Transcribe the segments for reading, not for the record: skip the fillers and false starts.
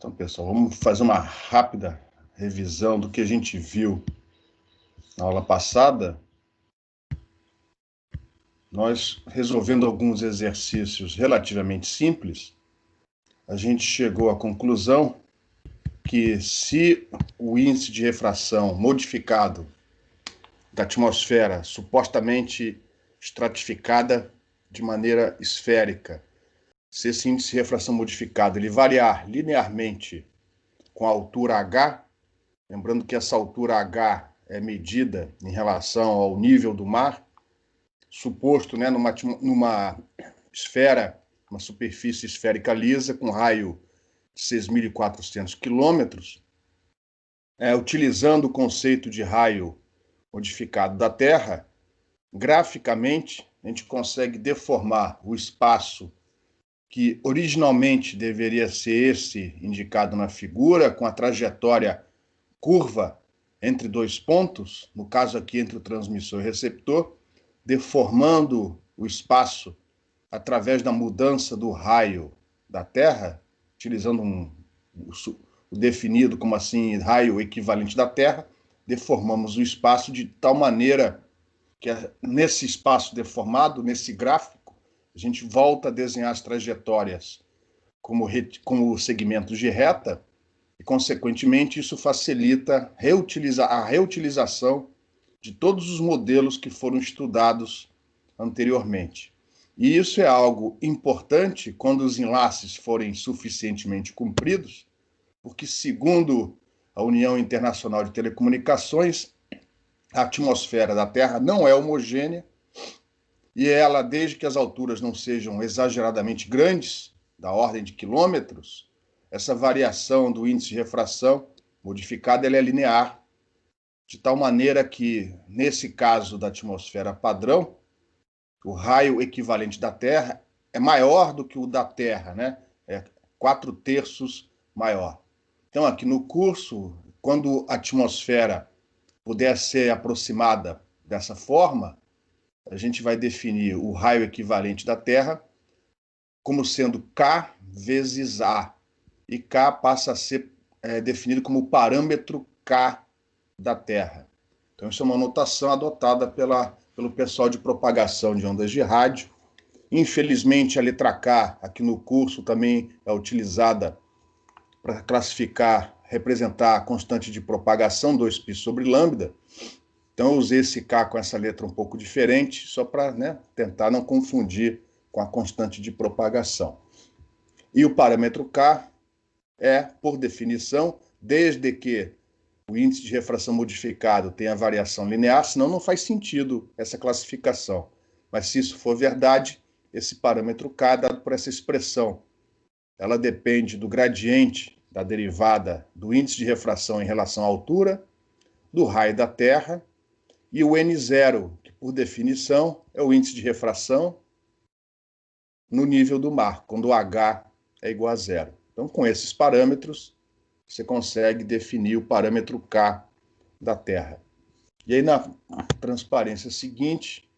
Então, pessoal, vamos fazer uma rápida revisão do que a gente viu na aula passada. Nós, resolvendo alguns exercícios relativamente simples, a gente chegou à conclusão que se o índice de refração modificado da atmosfera, supostamente estratificada de maneira esférica, se esse índice de refração modificado ele variar linearmente com a altura h, lembrando que essa altura h é medida em relação ao nível do mar, suposto, né, numa esfera, uma superfície esférica lisa com raio de 6.400 quilômetros, utilizando o conceito de raio modificado da Terra, graficamente a gente consegue deformar o espaço que originalmente deveria ser esse indicado na figura, com a trajetória curva entre dois pontos, no caso aqui entre o transmissor e o receptor, deformando o espaço através da mudança do raio da Terra, utilizando o definido como assim, raio equivalente da Terra, deformamos o espaço de tal maneira que nesse espaço deformado, nesse gráfico, a gente volta a desenhar as trajetórias como segmentos de reta, e, consequentemente, isso facilita a reutilização de todos os modelos que foram estudados anteriormente. E isso é algo importante quando os enlaces forem suficientemente compridos, porque, segundo a União Internacional de Telecomunicações, a atmosfera da Terra não é homogênea e ela, desde que as alturas não sejam exageradamente grandes, da ordem de quilômetros, essa variação do índice de refração modificada ela é linear, de tal maneira que, nesse caso da atmosfera padrão, o raio equivalente da Terra é maior do que o da Terra, né? É 4/3 maior. Então, aqui no curso, quando a atmosfera puder ser aproximada dessa forma, a gente vai definir o raio equivalente da Terra como sendo K vezes A. E K passa a ser definido como o parâmetro K da Terra. Então, isso é uma notação adotada pelo pessoal de propagação de ondas de rádio. Infelizmente, a letra K, aqui no curso, também é utilizada para representar a constante de propagação, 2π sobre lambda. Então, eu usei esse K com essa letra um pouco diferente, só para tentar não confundir com a constante de propagação. E o parâmetro K é, por definição, desde que o índice de refração modificado tenha variação linear, senão não faz sentido essa classificação. Mas se isso for verdade, esse parâmetro K é dado por essa expressão. Ela depende do gradiente da derivada do índice de refração em relação à altura, do raio da Terra, e o N0, que por definição é o índice de refração no nível do mar, quando o H é igual a zero. Então, com esses parâmetros, você consegue definir o parâmetro K da Terra. E aí, na transparência seguinte,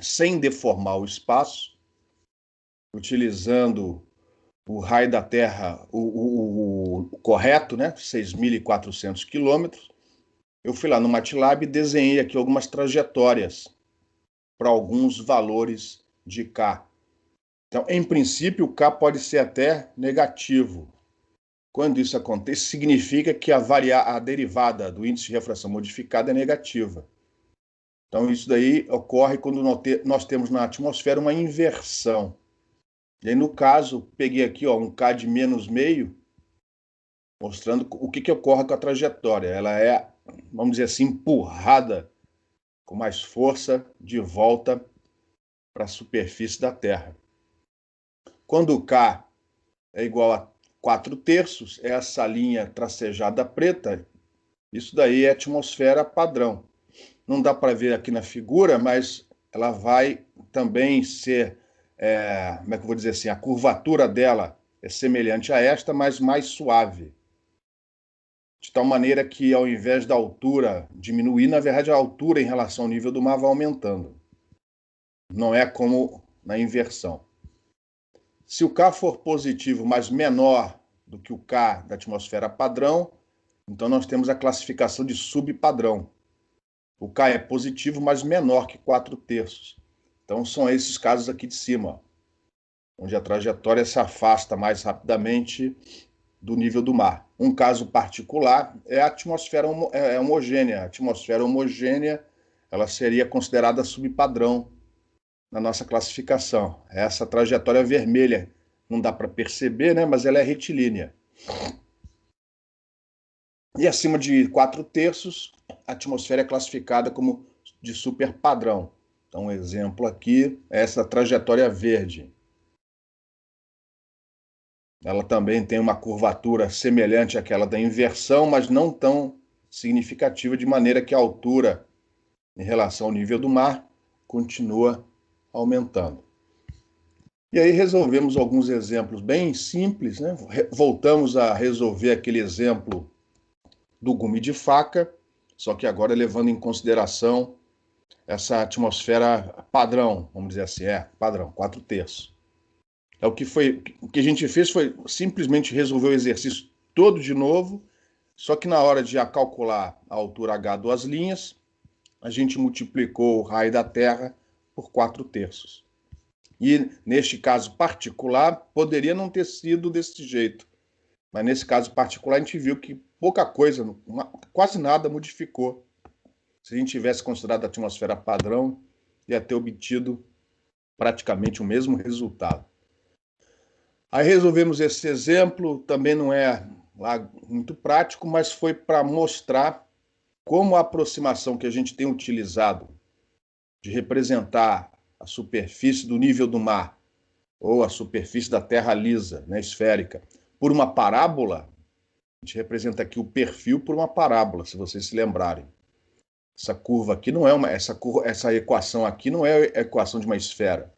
sem deformar o espaço, utilizando o raio da Terra, o correto, 6.400 quilômetros, eu fui lá no MATLAB e desenhei aqui algumas trajetórias para alguns valores de K. Então, em princípio, o K pode ser até negativo. Quando isso acontece, significa que a derivada do índice de refração modificada é negativa. Então, isso daí ocorre quando nós temos na atmosfera uma inversão. E aí, no caso, peguei aqui um K de -0,5, mostrando o que ocorre com a trajetória. Ela é, vamos dizer assim, empurrada com mais força de volta para a superfície da Terra. Quando o K é igual a 4/3, é essa linha tracejada preta, isso daí é atmosfera padrão. Não dá para ver aqui na figura, mas ela vai também ser, como é que eu vou dizer assim, a curvatura dela é semelhante a esta, mas mais suave. De tal maneira que, ao invés da altura diminuir, na verdade, a altura em relação ao nível do mar vai aumentando. Não é como na inversão. Se o K for positivo, mas menor do que o K da atmosfera padrão, então nós temos a classificação de subpadrão. O K é positivo, mas menor que 4/3. Então são esses casos aqui de cima, ó, onde a trajetória se afasta mais rapidamente do nível do mar. Um caso particular é a atmosfera homogênea. A atmosfera homogênea, ela seria considerada subpadrão na nossa classificação. Essa trajetória vermelha não dá para perceber, né, mas ela é retilínea. E acima de 4/3, a atmosfera é classificada como de superpadrão. Então, um exemplo aqui é essa trajetória verde. Ela também tem uma curvatura semelhante àquela da inversão, mas não tão significativa, de maneira que a altura em relação ao nível do mar continua aumentando. E aí resolvemos alguns exemplos bem simples, né? Voltamos a resolver aquele exemplo do gume de faca, só que agora levando em consideração essa atmosfera padrão, vamos dizer assim, padrão, 4/3. O que a gente fez foi simplesmente resolver o exercício todo de novo, só que na hora de calcular a altura H duas linhas, a gente multiplicou o raio da Terra por 4/3. E neste caso particular, poderia não ter sido desse jeito, mas nesse caso particular a gente viu que pouca coisa, quase nada modificou. Se a gente tivesse considerado a atmosfera padrão, ia ter obtido praticamente o mesmo resultado. Aí resolvemos esse exemplo, também não é lá muito prático, mas foi para mostrar como a aproximação que a gente tem utilizado de representar a superfície do nível do mar, ou a superfície da Terra lisa, né, esférica, por uma parábola. A gente representa aqui o perfil por uma parábola, se vocês se lembrarem. Essa curva aqui não é essa equação aqui não é a equação de uma esfera,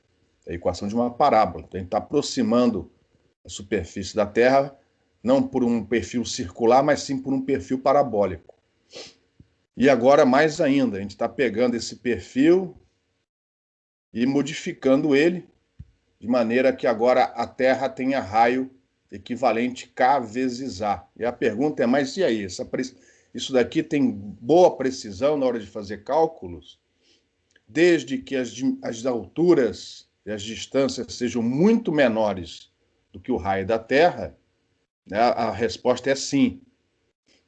é a equação de uma parábola. Então a gente está aproximando a superfície da Terra não por um perfil circular, mas sim por um perfil parabólico. E agora, mais ainda, a gente está pegando esse perfil e modificando ele de maneira que agora a Terra tenha raio equivalente K vezes A. E a pergunta é, mas e aí? Isso daqui tem boa precisão na hora de fazer cálculos? Desde que as alturas e as distâncias sejam muito menores do que o raio da Terra, né, a resposta é sim.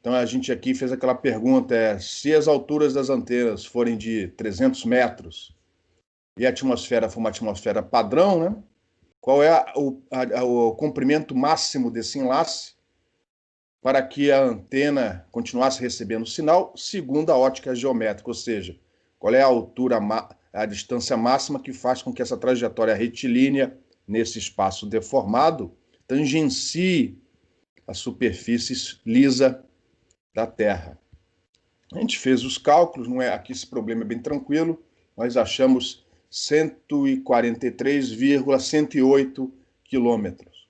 Então a gente aqui fez aquela pergunta, se as alturas das antenas forem de 300 metros e a atmosfera for uma atmosfera padrão, né, qual é o comprimento máximo desse enlace para que a antena continuasse recebendo sinal segundo a ótica geométrica, ou seja, qual é a altura, a distância máxima que faz com que essa trajetória retilínea, nesse espaço deformado, tangencie a superfície lisa da Terra. A gente fez os cálculos, não é? Aqui esse problema é bem tranquilo, nós achamos 143,108 quilômetros.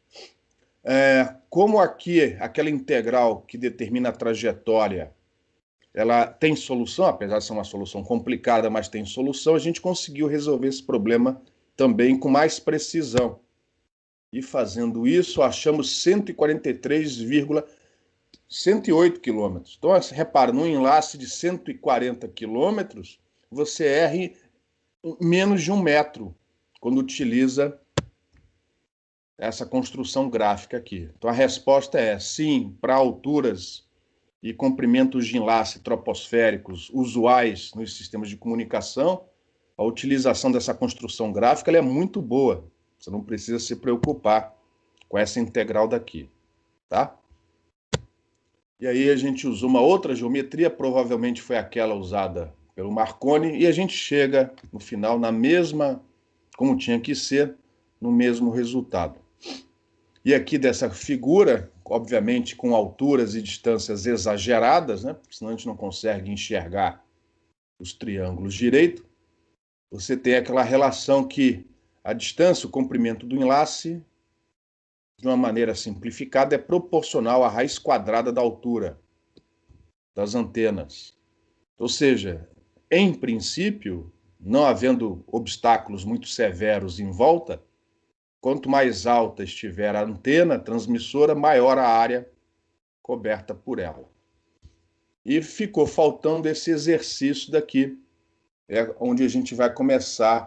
Como aqui, aquela integral que determina a trajetória, ela tem solução, apesar de ser uma solução complicada, mas tem solução, a gente conseguiu resolver esse problema também com mais precisão. E fazendo isso, achamos 143,108 quilômetros. Então, repara, num enlace de 140 quilômetros, você erra menos de 1 metro quando utiliza essa construção gráfica aqui. Então a resposta é sim, para alturas e comprimentos de enlace troposféricos usuais nos sistemas de comunicação, a utilização dessa construção gráfica ela é muito boa. Você não precisa se preocupar com essa integral daqui, tá? E aí a gente usou uma outra geometria, provavelmente foi aquela usada pelo Marconi, e a gente chega no final na mesma, como tinha que ser, no mesmo resultado. E aqui dessa figura, obviamente com alturas e distâncias exageradas, né? Porque senão a gente não consegue enxergar os triângulos direito, você tem aquela relação que a distância, o comprimento do enlace, de uma maneira simplificada, é proporcional à raiz quadrada da altura das antenas. Ou seja, em princípio, não havendo obstáculos muito severos em volta, quanto mais alta estiver a antena transmissora, maior a área coberta por ela. E ficou faltando esse exercício daqui, onde a gente vai começar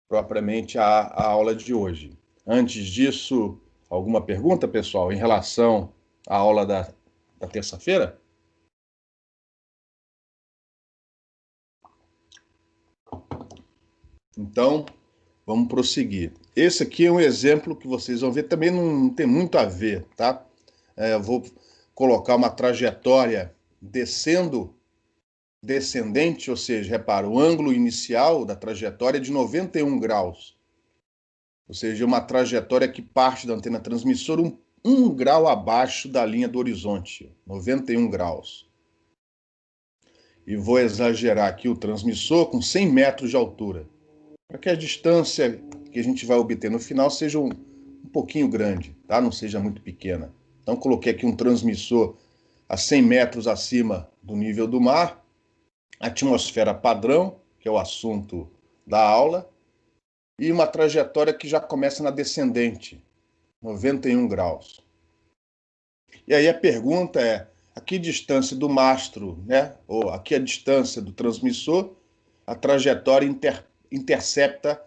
propriamente a aula de hoje. Antes disso, alguma pergunta, pessoal, em relação à aula da terça-feira? Então, vamos prosseguir. Esse aqui é um exemplo que vocês vão ver, também não tem muito a ver, tá? Eu vou colocar uma trajetória descendente, ou seja, repara, o ângulo inicial da trajetória é de 91 graus. Ou seja, uma trajetória que parte da antena transmissora um grau abaixo da linha do horizonte, 91 graus. E vou exagerar aqui o transmissor com 100 metros de altura, para que a distância que a gente vai obter no final seja um pouquinho grande, tá? Não seja muito pequena. Então, coloquei aqui um transmissor a 100 metros acima do nível do mar, atmosfera padrão, que é o assunto da aula, e uma trajetória que já começa na descendente, 91 graus. E aí a pergunta é, a que distância do mastro, né, ou a que distância do transmissor, a trajetória intercepta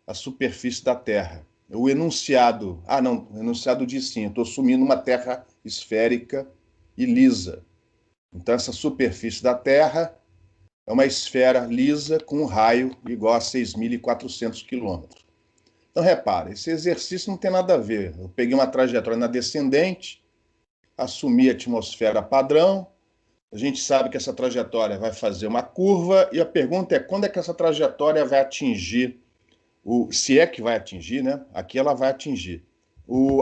a superfície da Terra? O enunciado, o enunciado diz sim, eu estou assumindo uma Terra esférica e lisa. Então essa superfície da Terra é uma esfera lisa com um raio igual a 6.400 quilômetros. Então, repara, esse exercício não tem nada a ver. Eu peguei uma trajetória na descendente, assumi a atmosfera padrão, a gente sabe que essa trajetória vai fazer uma curva, e a pergunta é quando é que essa trajetória vai atingir, se é que vai atingir, né? Aqui ela vai atingir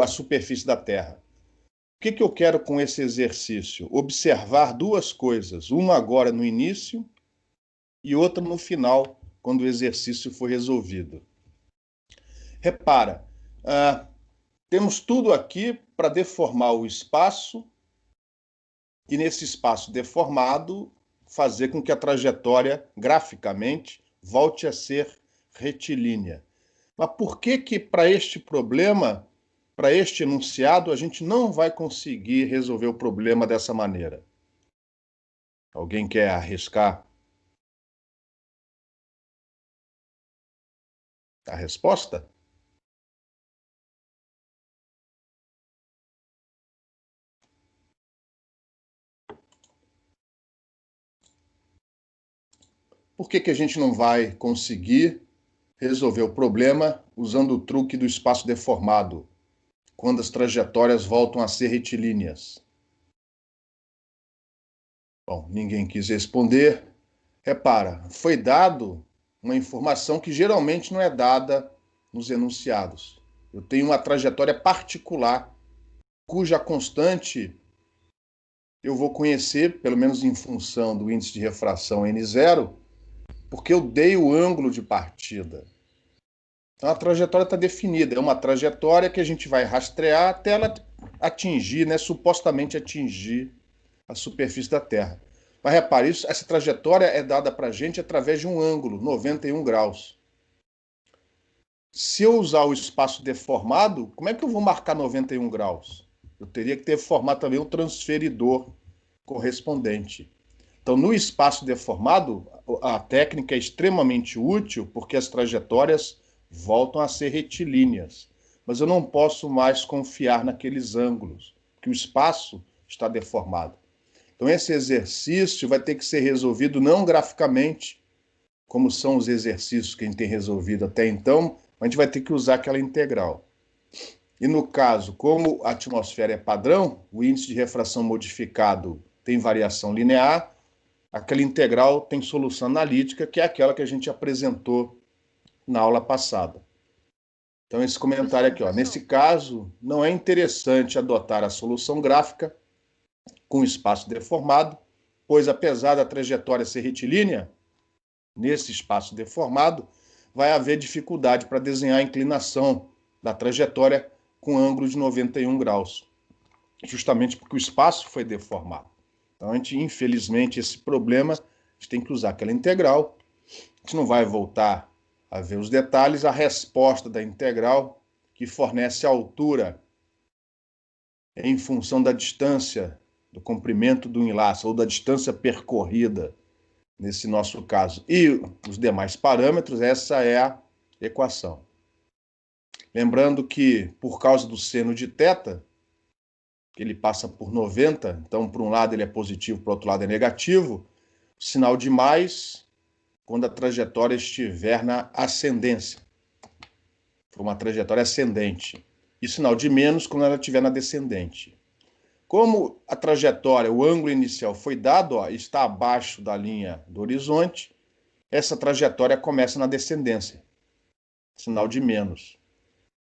a superfície da Terra. O que eu quero com esse exercício? Observar duas coisas, uma agora no início e outra no final, quando o exercício for resolvido. Repara, temos tudo aqui para deformar o espaço e nesse espaço deformado fazer com que a trajetória, graficamente, volte a ser retilínea. Mas por que para este problema, para este enunciado, a gente não vai conseguir resolver o problema dessa maneira? Alguém quer arriscar a resposta? Por que a gente não vai conseguir resolver o problema usando o truque do espaço deformado, quando as trajetórias voltam a ser retilíneas? Bom, ninguém quis responder. Repara, foi dado uma informação que geralmente não é dada nos enunciados. Eu tenho uma trajetória particular, cuja constante eu vou conhecer, pelo menos em função do índice de refração N0, porque eu dei o ângulo de partida. Então a trajetória está definida, é uma trajetória que a gente vai rastrear até ela atingir, né, supostamente atingir a superfície da Terra. Mas repare, essa trajetória é dada para a gente através de um ângulo, 91 graus. Se eu usar o espaço deformado, como é que eu vou marcar 91 graus? Eu teria que ter formado também um transferidor correspondente. Então, no espaço deformado, a técnica é extremamente útil porque as trajetórias voltam a ser retilíneas. Mas eu não posso mais confiar naqueles ângulos, porque o espaço está deformado. Então, esse exercício vai ter que ser resolvido não graficamente, como são os exercícios que a gente tem resolvido até então, mas a gente vai ter que usar aquela integral. E no caso, como a atmosfera é padrão, o índice de refração modificado tem variação linear, aquela integral tem solução analítica, que é aquela que a gente apresentou na aula passada. Então, esse comentário aqui, ó, nesse caso, não é interessante adotar a solução gráfica com espaço deformado, pois apesar da trajetória ser retilínea, nesse espaço deformado, vai haver dificuldade para desenhar a inclinação da trajetória com ângulo de 91 graus, justamente porque o espaço foi deformado. Então, a gente, infelizmente, esse problema, a gente tem que usar aquela integral, a gente não vai voltar a ver os detalhes, a resposta da integral, que fornece a altura em função da distância, do comprimento do enlace, ou da distância percorrida, nesse nosso caso, e os demais parâmetros, essa é a equação. Lembrando que, por causa do seno de θ, ele passa por 90, então, por um lado ele é positivo, para o outro lado é negativo, o sinal de mais quando a trajetória estiver na ascendência, for uma trajetória ascendente, e sinal de menos quando ela estiver na descendente. Como a trajetória, o ângulo inicial foi dado, está abaixo da linha do horizonte, essa trajetória começa na descendência, sinal de menos,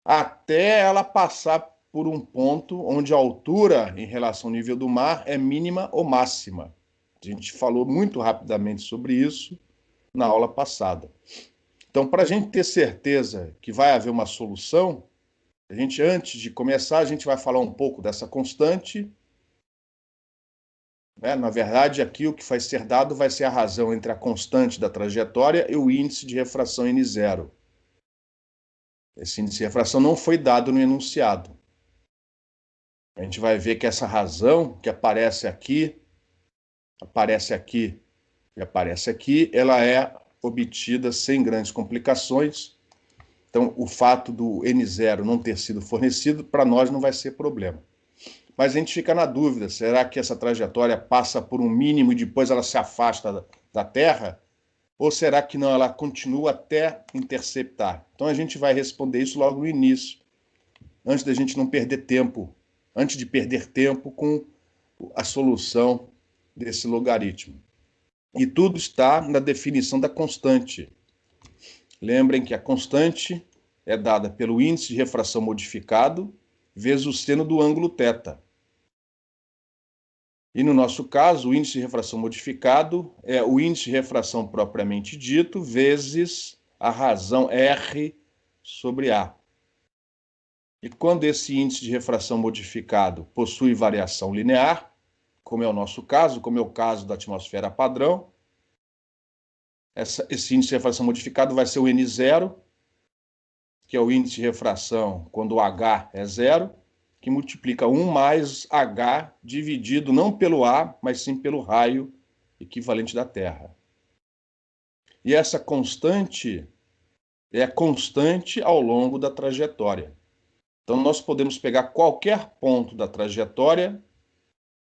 até ela passar por um ponto onde a altura em relação ao nível do mar é mínima ou máxima. A gente falou muito rapidamente sobre isso na aula passada. Então, para a gente ter certeza que vai haver uma solução, antes de começar, a gente vai falar um pouco dessa constante. Na verdade, aqui o que vai ser dado vai ser a razão entre a constante da trajetória e o índice de refração N0. Esse índice de refração não foi dado no enunciado. A gente vai ver que essa razão que aparece aqui e aparece aqui, ela é obtida sem grandes complicações. Então, o fato do N0 não ter sido fornecido, para nós não vai ser problema. Mas a gente fica na dúvida, será que essa trajetória passa por um mínimo e depois ela se afasta da Terra? Ou será que não, ela continua até interceptar? Então a gente vai responder isso logo no início, antes da gente não perder tempo, antes de perder tempo com a solução desse logaritmo. E tudo está na definição da constante. Lembrem que a constante é dada pelo índice de refração modificado vezes o seno do ângulo θ. E no nosso caso, o índice de refração modificado é o índice de refração propriamente dito vezes a razão R sobre A. E quando esse índice de refração modificado possui variação linear, como é o nosso caso, como é o caso da atmosfera padrão, esse índice de refração modificado vai ser o N0, que é o índice de refração quando o H é zero, que multiplica 1 mais H dividido não pelo A, mas sim pelo raio equivalente da Terra. E essa constante é constante ao longo da trajetória. Então, nós podemos pegar qualquer ponto da trajetória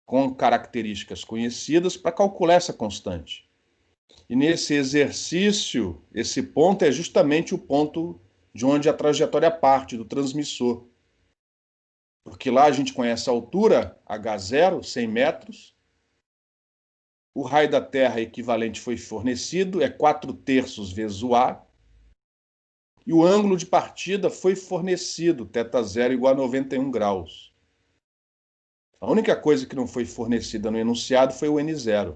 com características conhecidas para calcular essa constante. E nesse exercício, esse ponto é justamente o ponto de onde a trajetória parte, do transmissor. Porque lá a gente conhece a altura, H0, 100 metros. O raio da Terra equivalente foi fornecido, é 4/3 vezes o A. E o ângulo de partida foi fornecido, θ0 igual a 91 graus. A única coisa que não foi fornecida no enunciado foi o N0.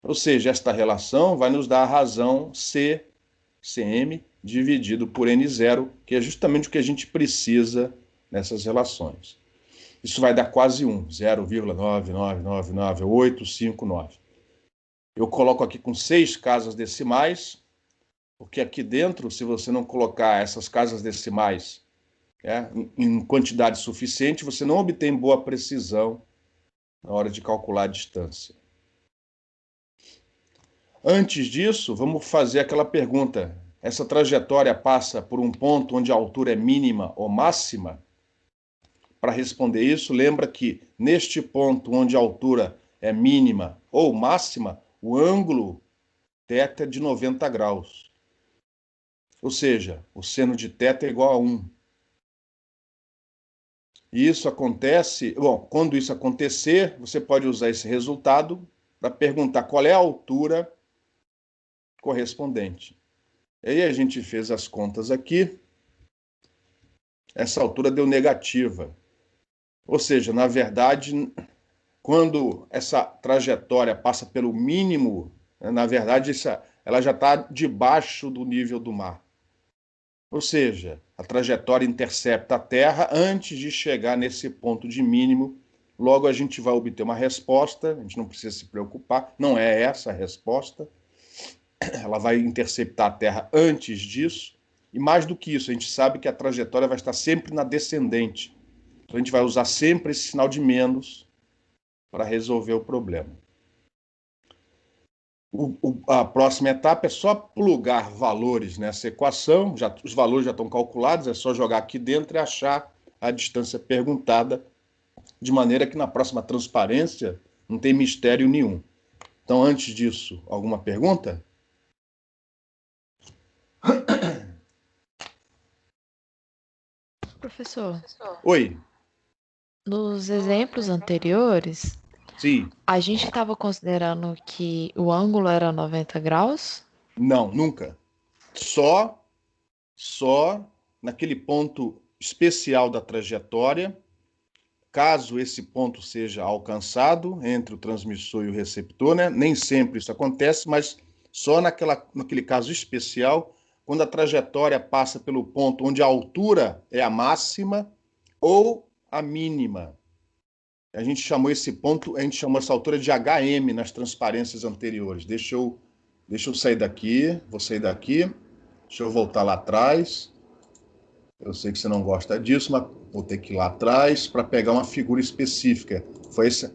Ou seja, esta relação vai nos dar a razão CM dividido por N0, que é justamente o que a gente precisa nessas relações. Isso vai dar quase 1, 0,9999859. Eu coloco aqui com 6 casas decimais, porque aqui dentro, se você não colocar essas casas decimais em quantidade suficiente, você não obtém boa precisão na hora de calcular a distância. Antes disso, vamos fazer aquela pergunta. Essa trajetória passa por um ponto onde a altura é mínima ou máxima? Para responder isso, lembra que neste ponto onde a altura é mínima ou máxima, o ângulo θ é de 90 graus. Ou seja, o seno de θ é igual a 1. E isso acontece, quando isso acontecer, você pode usar esse resultado para perguntar qual é a altura correspondente. E aí a gente fez as contas aqui. Essa altura deu negativa. Ou seja, na verdade, quando essa trajetória passa pelo mínimo, na verdade, ela já está debaixo do nível do mar. Ou seja, a trajetória intercepta a Terra antes de chegar nesse ponto de mínimo. Logo, a gente vai obter uma resposta, a gente não precisa se preocupar, não é essa a resposta. Ela vai interceptar a Terra antes disso, E mais do que isso, a gente sabe que a trajetória vai estar sempre na descendente. Então a gente vai usar sempre esse sinal de menos para resolver o problema. A próxima etapa é só plugar valores nessa equação, os valores já estão calculados, é só jogar aqui dentro e achar a distância perguntada, de maneira que na próxima transparência não tem mistério nenhum. Então, antes disso, alguma pergunta? Professor, Oi. nos exemplos anteriores, Sim. a gente estava considerando que o ângulo era 90 graus? Não, nunca. Só naquele ponto especial da trajetória, caso esse ponto seja alcançado entre o transmissor e o receptor, né? Nem sempre isso acontece, mas só naquele caso especial, quando a trajetória passa pelo ponto onde a altura é a máxima ou a mínima. A gente chamou esse ponto, a gente chamou essa altura de HM nas transparências anteriores. Deixa eu sair daqui, vou sair daqui, deixa eu voltar lá atrás. Eu sei que você não gosta disso, mas vou ter que ir lá atrás para pegar uma figura específica. Foi esse,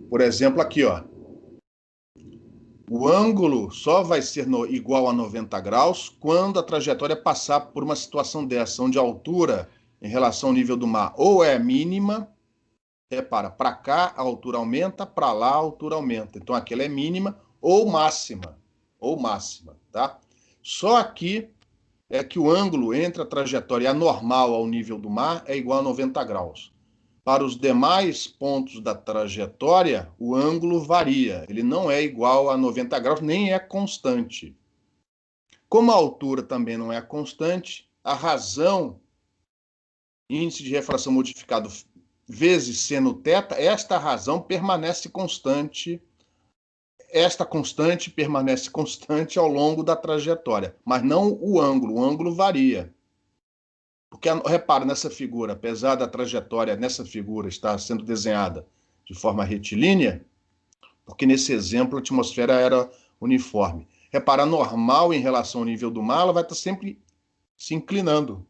por exemplo, aqui, ó. O ângulo só vai ser igual a 90 graus quando a trajetória passar por uma situação dessa, onde a altura em relação ao nível do mar ou é mínima, repara, para cá a altura aumenta, para lá a altura aumenta. Então aqui ela é mínima ou máxima, tá? Só aqui é que o ângulo entre a trajetória normal ao nível do mar é igual a 90 graus. Para os demais pontos da trajetória, o ângulo varia. Ele não é igual a 90 graus, nem é constante. Como a altura também não é constante, a razão, índice de refração modificado vezes seno θ, esta razão permanece constante. Esta constante permanece constante ao longo da trajetória, mas não o ângulo varia. Porque, repara, nessa figura, apesar da trajetória nessa figura estar sendo desenhada de forma retilínea, porque nesse exemplo a atmosfera era uniforme. Repara, normal em relação ao nível do mar, ela vai estar sempre se inclinando,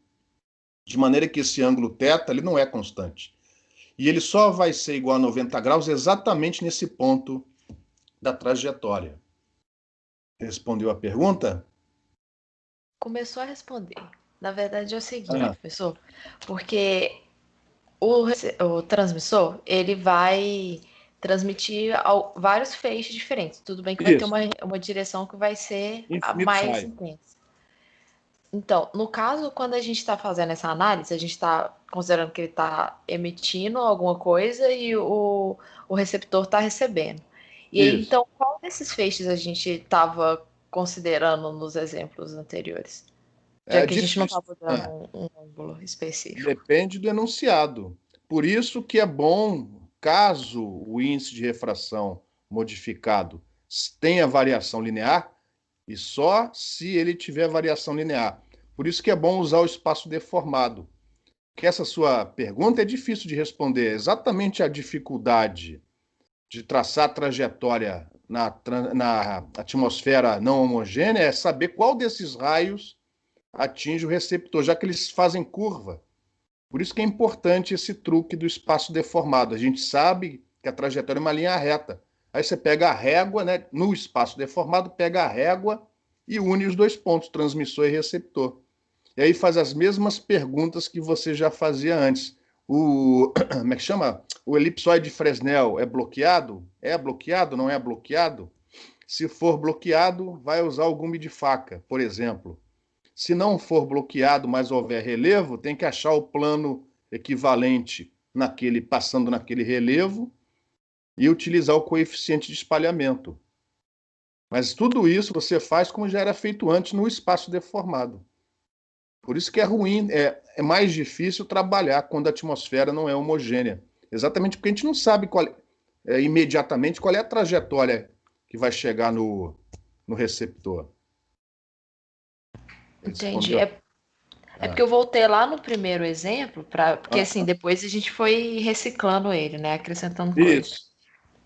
de maneira que esse ângulo θ ele não é constante. E ele só vai ser igual a 90 graus exatamente nesse ponto da trajetória. Respondeu a pergunta? Começou a responder. Na verdade é o seguinte, professor, porque o transmissor, ele vai transmitir vários feixes diferentes. Tudo bem que vai ter uma direção que vai ser a mais intensa. Então, no caso, quando a gente está fazendo essa análise, a gente está considerando que ele está emitindo alguma coisa e o receptor está recebendo. E aí, então, qual desses feixes a gente estava considerando nos exemplos anteriores? Já que a gente não estava dando um ângulo específico. Depende do enunciado. Por isso que é bom, caso o índice de refração modificado tenha variação linear, e só se ele tiver variação linear. Por isso que é bom usar o espaço deformado. Que essa sua pergunta é difícil de responder. Exatamente a dificuldade de traçar a trajetória na atmosfera não homogênea é saber qual desses raios atinge o receptor, já que eles fazem curva. Por isso que é importante esse truque do espaço deformado. A gente sabe que a trajetória é uma linha reta. Aí você pega a régua, né, no espaço deformado, pega a régua e une os dois pontos, transmissor e receptor. E aí faz as mesmas perguntas que você já fazia antes. Como é que chama? O elipsoide de Fresnel é bloqueado? É bloqueado? Não é bloqueado? Se for bloqueado, vai usar o gume de faca, por exemplo. Se não for bloqueado, mas houver relevo, tem que achar o plano equivalente passando naquele relevo e utilizar o coeficiente de espalhamento. Mas tudo isso você faz como já era feito antes no espaço deformado. Por isso que é ruim, é mais difícil trabalhar quando a atmosfera não é homogênea. Exatamente porque a gente não sabe imediatamente qual é a trajetória que vai chegar no receptor. Entendi. É porque eu voltei lá no primeiro exemplo, porque assim, depois a gente foi reciclando ele, né? Acrescentando coisas. Isso.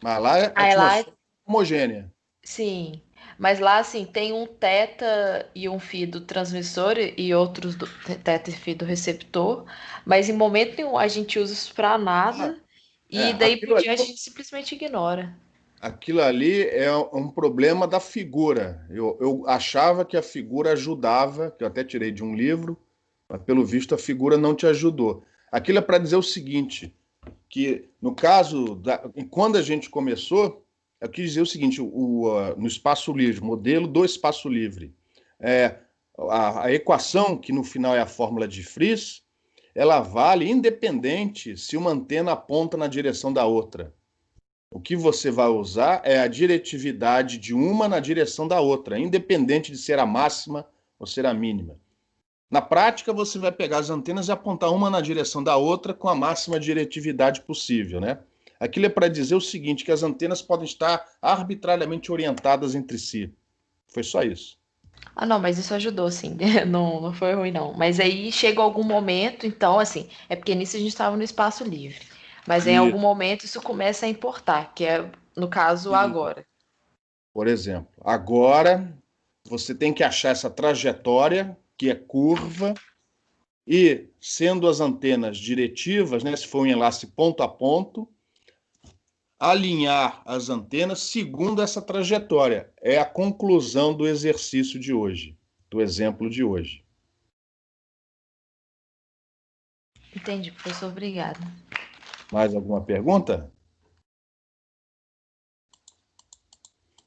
Mas lá é a atmosfera homogênea. Sim. Mas lá, assim, tem um teta e um fio do transmissor e outros do teta e fio do receptor, mas em momento nenhum a gente usa isso para nada e daí por diante a gente simplesmente ignora. Aquilo ali é um problema da figura. Eu achava que a figura ajudava, que eu até tirei de um livro, mas pelo visto a figura não te ajudou. Aquilo é para dizer o seguinte, que no caso, quando a gente começou, eu quis dizer o seguinte, no espaço livre, modelo do espaço livre, é, a equação, que no final é a fórmula de Friis, ela vale independente se uma antena aponta na direção da outra. O que você vai usar é a diretividade de uma na direção da outra, independente de ser a máxima ou ser a mínima. Na prática, você vai pegar as antenas e apontar uma na direção da outra com a máxima diretividade possível, né? Aquilo é para dizer o seguinte, que as antenas podem estar arbitrariamente orientadas entre si. Foi só isso. Ah, não, mas isso ajudou, sim. Não, não foi ruim, não. Mas aí chega algum momento, então, assim, é porque nisso a gente estava no espaço livre. Mas em E, algum momento isso começa a importar, que é, no caso, e agora. por exemplo, agora você tem que achar essa trajetória, que é curva, e sendo as antenas diretivas, né, se for um enlace ponto a ponto, alinhar as antenas segundo essa trajetória. É a conclusão do exercício de hoje, do exemplo de hoje. Entendi, professor, obrigada. Mais alguma pergunta?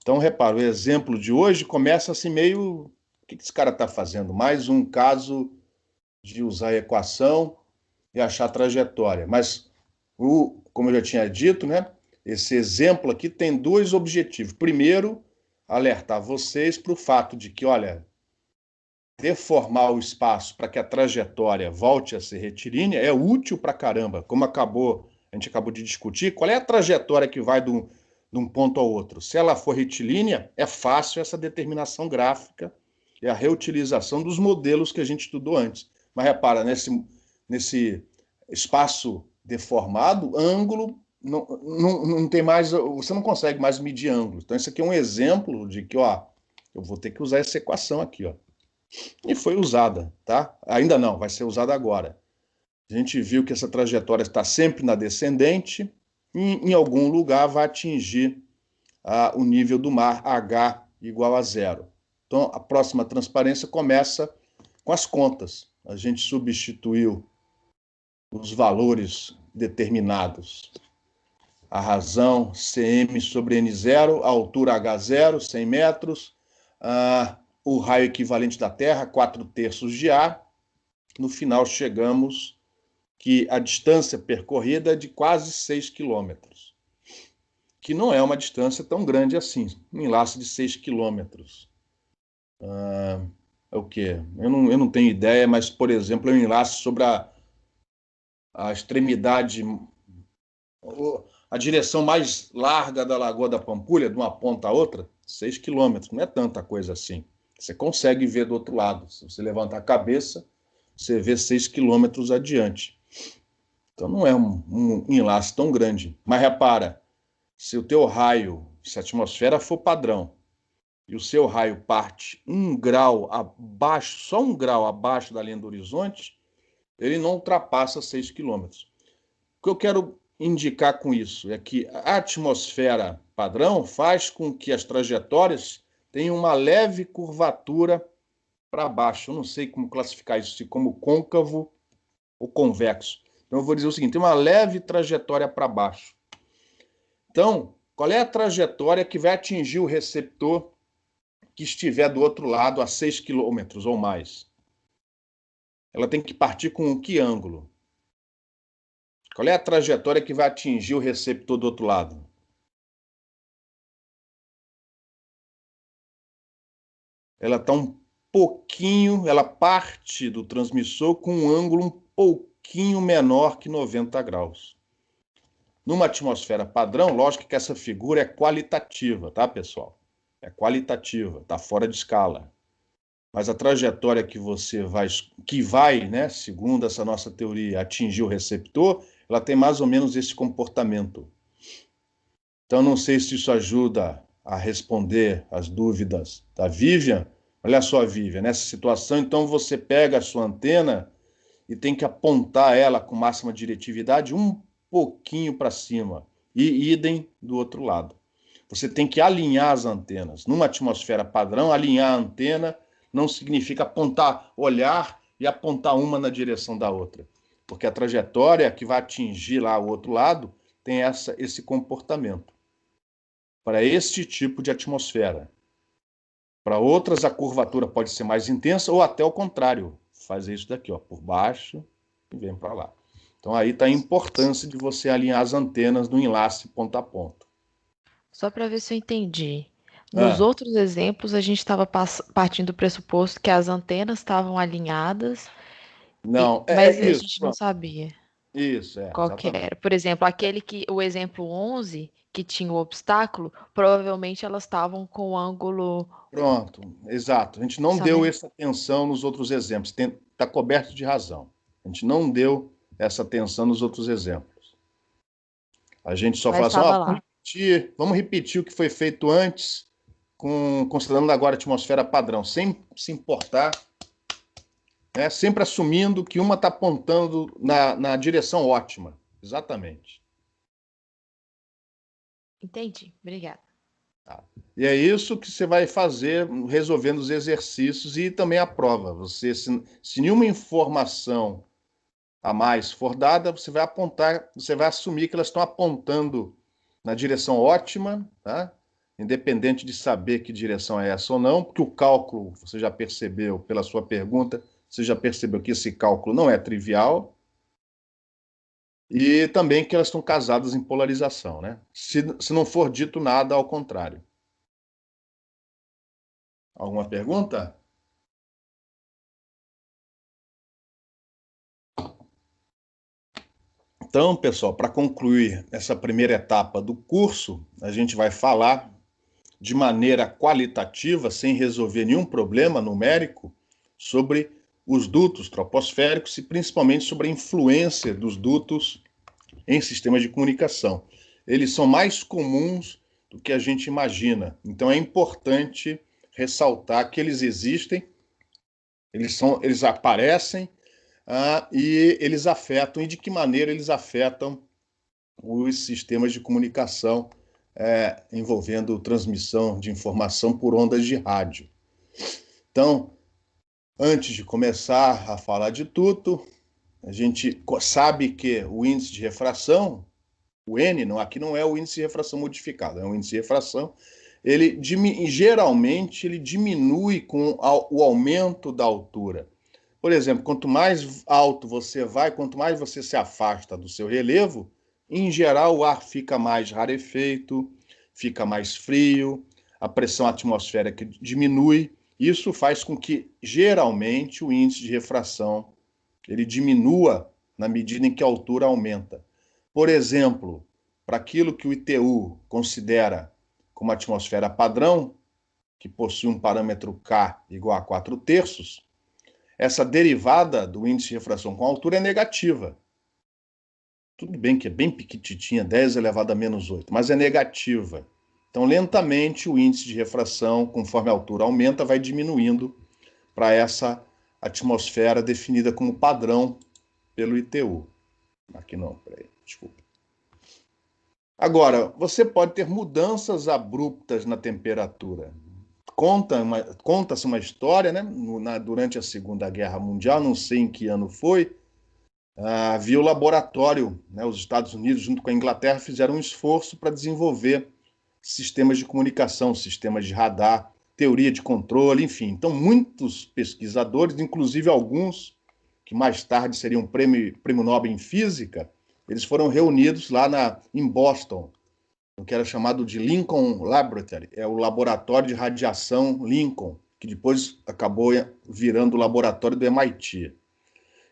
Então, repara, o exemplo de hoje começa assim meio... O que esse cara está fazendo? Mais um caso de usar a equação e achar a trajetória. Mas, como eu já tinha dito, né, esse exemplo aqui tem dois objetivos. Primeiro, alertar vocês para o fato de que, olha, deformar o espaço para que a trajetória volte a ser retilínea é útil para caramba. Como a gente acabou de discutir, qual é a trajetória que vai de um ponto ao outro? Se ela for retilínea, é fácil essa determinação gráfica e a reutilização dos modelos que a gente estudou antes. Mas repara, nesse espaço deformado, ângulo não tem mais, você não consegue mais medir ângulo. Então, isso aqui é um exemplo de que, ó, eu vou ter que usar essa equação aqui, ó. E foi usada, tá? Ainda não, vai ser usada agora. A gente viu que essa trajetória está sempre na descendente e em algum lugar vai atingir o nível do mar, H igual a zero. Então, a próxima transparência começa com as contas. A gente substituiu os valores determinados. A razão cm sobre n0, a altura h0, 100 metros, o raio equivalente da Terra, 4/3 de A. No final, chegamos que a distância percorrida é de quase 6 quilômetros, que não é uma distância tão grande assim, um enlace de 6 quilômetros. É o quê? Eu não tenho ideia, mas, por exemplo, é um enlace sobre a extremidade, a direção mais larga da Lagoa da Pampulha, de uma ponta a outra, 6 quilômetros, não é tanta coisa assim. Você consegue ver do outro lado. Se você levantar a cabeça, você vê 6 quilômetros adiante. Então não é um enlace tão grande. Mas repara, se o teu raio, se a atmosfera for padrão, e o seu raio parte 1 grau abaixo, só 1 grau abaixo da linha do horizonte, ele não ultrapassa 6 quilômetros. O que eu quero indicar com isso é que a atmosfera padrão faz com que as trajetórias tenham uma leve curvatura para baixo. Eu não sei como classificar isso, se como côncavo ou convexo. Então eu vou dizer o seguinte, tem uma leve trajetória para baixo. Então, qual é a trajetória que vai atingir o receptor que estiver do outro lado a 6 quilômetros ou mais? Ela tem que partir com que ângulo? Qual é a trajetória que vai atingir o receptor do outro lado? Ela está um pouquinho, ela parte do transmissor com um ângulo um pouquinho menor que 90 graus. Numa atmosfera padrão, lógico que essa figura é qualitativa, tá, pessoal? É qualitativa, está fora de escala. Mas a trajetória que vai, né, segundo essa nossa teoria, atingir o receptor, ela tem mais ou menos esse comportamento. Então, não sei se isso ajuda a responder as dúvidas da Vivian. Olha só, Vivian, nessa situação, então você pega a sua antena e tem que apontar ela com máxima diretividade um pouquinho para cima, e idem do outro lado. Você tem que alinhar as antenas. Numa atmosfera padrão, alinhar a antena não significa apontar, olhar e apontar uma na direção da outra, porque a trajetória que vai atingir lá o outro lado tem esse comportamento. Para este tipo de atmosfera. Para outras, a curvatura pode ser mais intensa ou até o contrário. Fazer isso daqui, ó, por baixo e vem para lá. Então aí está a importância de você alinhar as antenas no enlace ponta a ponta. Só para ver se eu entendi. Nos outros exemplos, a gente estava partindo do pressuposto que as antenas estavam alinhadas, Não, mas a isso. gente não Pronto. sabia Isso, qual que exatamente. era. Por exemplo, o exemplo 11, que tinha o obstáculo, provavelmente elas estavam com o ângulo. Pronto, exato. A gente não deu Sabe? essa atenção nos outros exemplos. Está coberto de razão. A gente não deu essa atenção nos outros exemplos. A gente só Mas fala assim, estava lá. vamos repetir o que foi feito antes, considerando agora a atmosfera padrão, sem se importar, né, sempre assumindo que uma está apontando na direção ótima. Exatamente. Entendi. Obrigada. Tá? E é isso que você vai fazer resolvendo os exercícios e também a prova. Você, se nenhuma informação a mais for dada, você vai apontar, você vai assumir que elas estão apontando na direção ótima, tá? Independente de saber que direção é essa ou não, porque o cálculo, você já percebeu pela sua pergunta, você já percebeu que esse cálculo não é trivial, e também que elas estão casadas em polarização, né? Se não for dito nada ao contrário. Alguma pergunta? Então, pessoal, para concluir essa primeira etapa do curso, a gente vai falar de maneira qualitativa, sem resolver nenhum problema numérico, sobre os dutos troposféricos e principalmente sobre a influência dos dutos em sistemas de comunicação. Eles são mais comuns do que a gente imagina. Então é importante ressaltar que eles existem, eles aparecem e eles afetam, e de que maneira eles afetam os sistemas de comunicação envolvendo transmissão de informação por ondas de rádio. Então, antes de começar a falar de tudo, a gente sabe que o índice de refração, o N, aqui não é o índice de refração modificado, é um índice de refração, geralmente ele diminui com o aumento da altura. Por exemplo, quanto mais alto você vai, quanto mais você se afasta do seu relevo, em geral o ar fica mais rarefeito, fica mais frio, a pressão atmosférica diminui. Isso faz com que, geralmente, o índice de refração ele diminua na medida em que a altura aumenta. Por exemplo, para aquilo que o ITU considera como atmosfera padrão, que possui um parâmetro K igual a 4/3, essa derivada do índice de refração com altura é negativa. Tudo bem que é bem pequititinha, 10 elevado a menos 8, mas é negativa. Então, lentamente, o índice de refração, conforme a altura aumenta, vai diminuindo para essa atmosfera definida como padrão pelo ITU. Aqui não, peraí, desculpa. Agora, você pode ter mudanças abruptas na temperatura. Conta-se uma história, né? Durante a Segunda Guerra Mundial, não sei em que ano foi, havia o laboratório, né? Os Estados Unidos, junto com a Inglaterra, fizeram um esforço para desenvolver sistemas de comunicação, sistemas de radar, teoria de controle, enfim. Então, muitos pesquisadores, inclusive alguns que mais tarde seriam prêmio Nobel em Física, eles foram reunidos lá em Boston, no que era chamado de Lincoln Laboratory, é o laboratório de radiação Lincoln, que depois acabou virando o laboratório do MIT.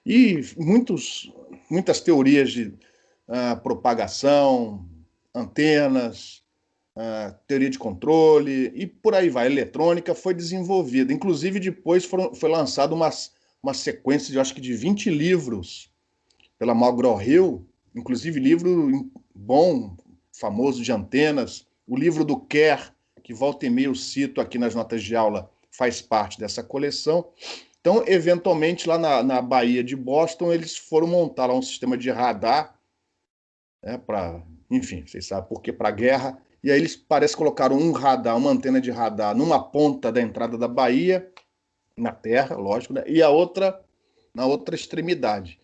E muitas teorias de propagação, antenas, teoria de controle e por aí vai. A eletrônica foi desenvolvida. Inclusive, depois foi lançada uma sequência de, acho que de 20 livros pela McGraw-Hill, inclusive livro bom, famoso de antenas, o livro do Kerr, que volta e meia eu cito aqui nas notas de aula, faz parte dessa coleção. Então, eventualmente, lá na Baía de Boston, eles foram montar lá um sistema de radar, né, enfim, vocês sabem por quê, para a guerra. E aí eles parece que colocaram um radar, uma antena de radar, numa ponta da entrada da Baía, na terra, lógico, né, e a outra na outra extremidade.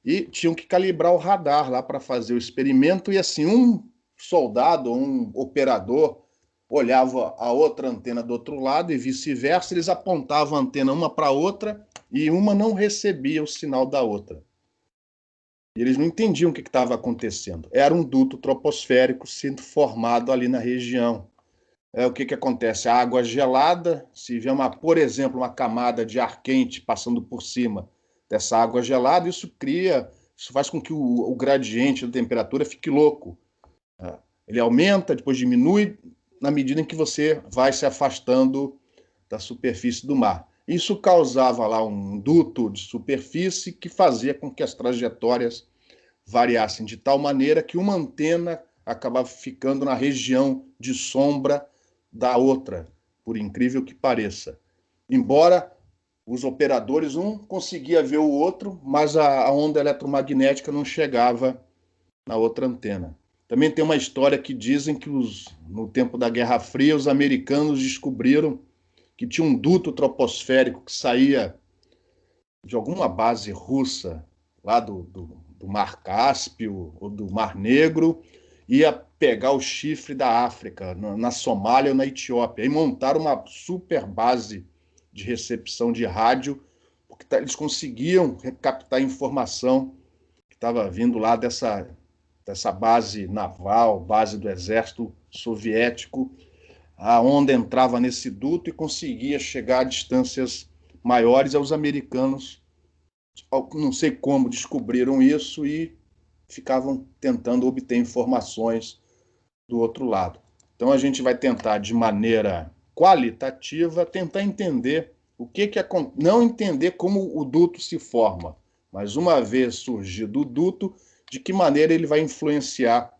E tinham que calibrar o radar lá para fazer o experimento, e assim, um soldado, um operador, olhava a outra antena do outro lado e vice-versa, eles apontavam a antena uma para a outra e uma não recebia o sinal da outra. E eles não entendiam o que estava acontecendo. Era um duto troposférico sendo formado ali na região. O que acontece? A água gelada, se vier, por exemplo, uma camada de ar quente passando por cima dessa água gelada, isso faz com que o gradiente da temperatura fique louco. Ele aumenta, depois diminui, na medida em que você vai se afastando da superfície do mar. Isso causava lá um duto de superfície que fazia com que as trajetórias variassem de tal maneira que uma antena acabava ficando na região de sombra da outra, por incrível que pareça. Embora os operadores um conseguia ver o outro, mas a onda eletromagnética não chegava na outra antena. Também tem uma história que dizem que no tempo da Guerra Fria, os americanos descobriram que tinha um duto troposférico que saía de alguma base russa, lá do Mar Cáspio ou do Mar Negro, ia pegar o chifre da África, na Somália ou na Etiópia, e montaram uma super base de recepção de rádio, porque eles conseguiam captar informação que estava vindo lá dessa base naval, base do exército soviético. A onda entrava nesse duto e conseguia chegar a distâncias maiores. Aos americanos, não sei como, descobriram isso e ficavam tentando obter informações do outro lado. Então a gente vai tentar, de maneira qualitativa, tentar entender o que não entender como o duto se forma, mas uma vez surgido o duto, de que maneira ele vai influenciar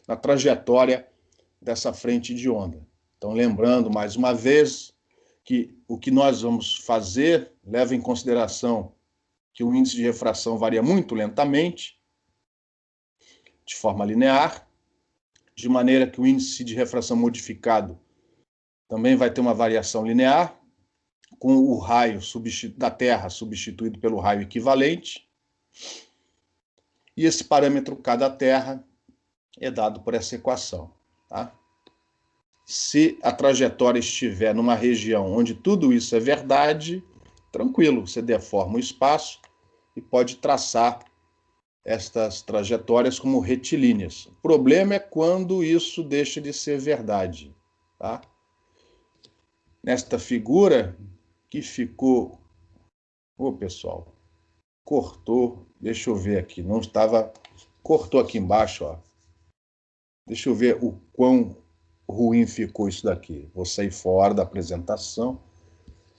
na trajetória dessa frente de onda. Então, lembrando mais uma vez que o que nós vamos fazer leva em consideração que o índice de refração varia muito lentamente, de forma linear, de maneira que o índice de refração modificado também vai ter uma variação linear, com o raio da Terra substituído pelo raio equivalente. E esse parâmetro K da Terra é dado por essa equação. Tá? Se a trajetória estiver numa região onde tudo isso é verdade, tranquilo, você deforma o espaço e pode traçar estas trajetórias como retilíneas. O problema é quando isso deixa de ser verdade. Tá? Nesta figura que ficou... pessoal, cortou, deixa eu ver aqui, não estava... Cortou aqui embaixo, ó. Deixa eu ver o quão ruim ficou isso daqui. Vou sair fora da apresentação.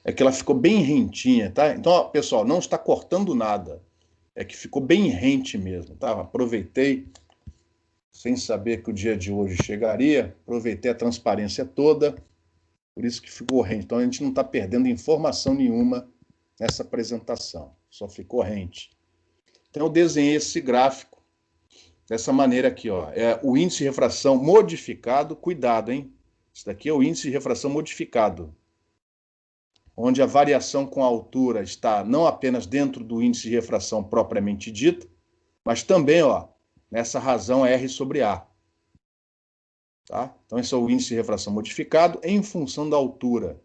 É que ela ficou bem rentinha, tá? Então, ó, pessoal, não está cortando nada. É que ficou bem rente mesmo, tá? Aproveitei, sem saber que o dia de hoje chegaria, aproveitei a transparência toda, por isso que ficou rente. Então, a gente não está perdendo informação nenhuma nessa apresentação, só ficou rente. Então, eu desenhei esse gráfico dessa maneira aqui, ó. É o índice de refração modificado, cuidado, hein? Isso daqui é o índice de refração modificado, onde a variação com a altura está não apenas dentro do índice de refração propriamente dito, mas também, ó, nessa razão R sobre A. Tá? Então, esse é o índice de refração modificado em função da altura.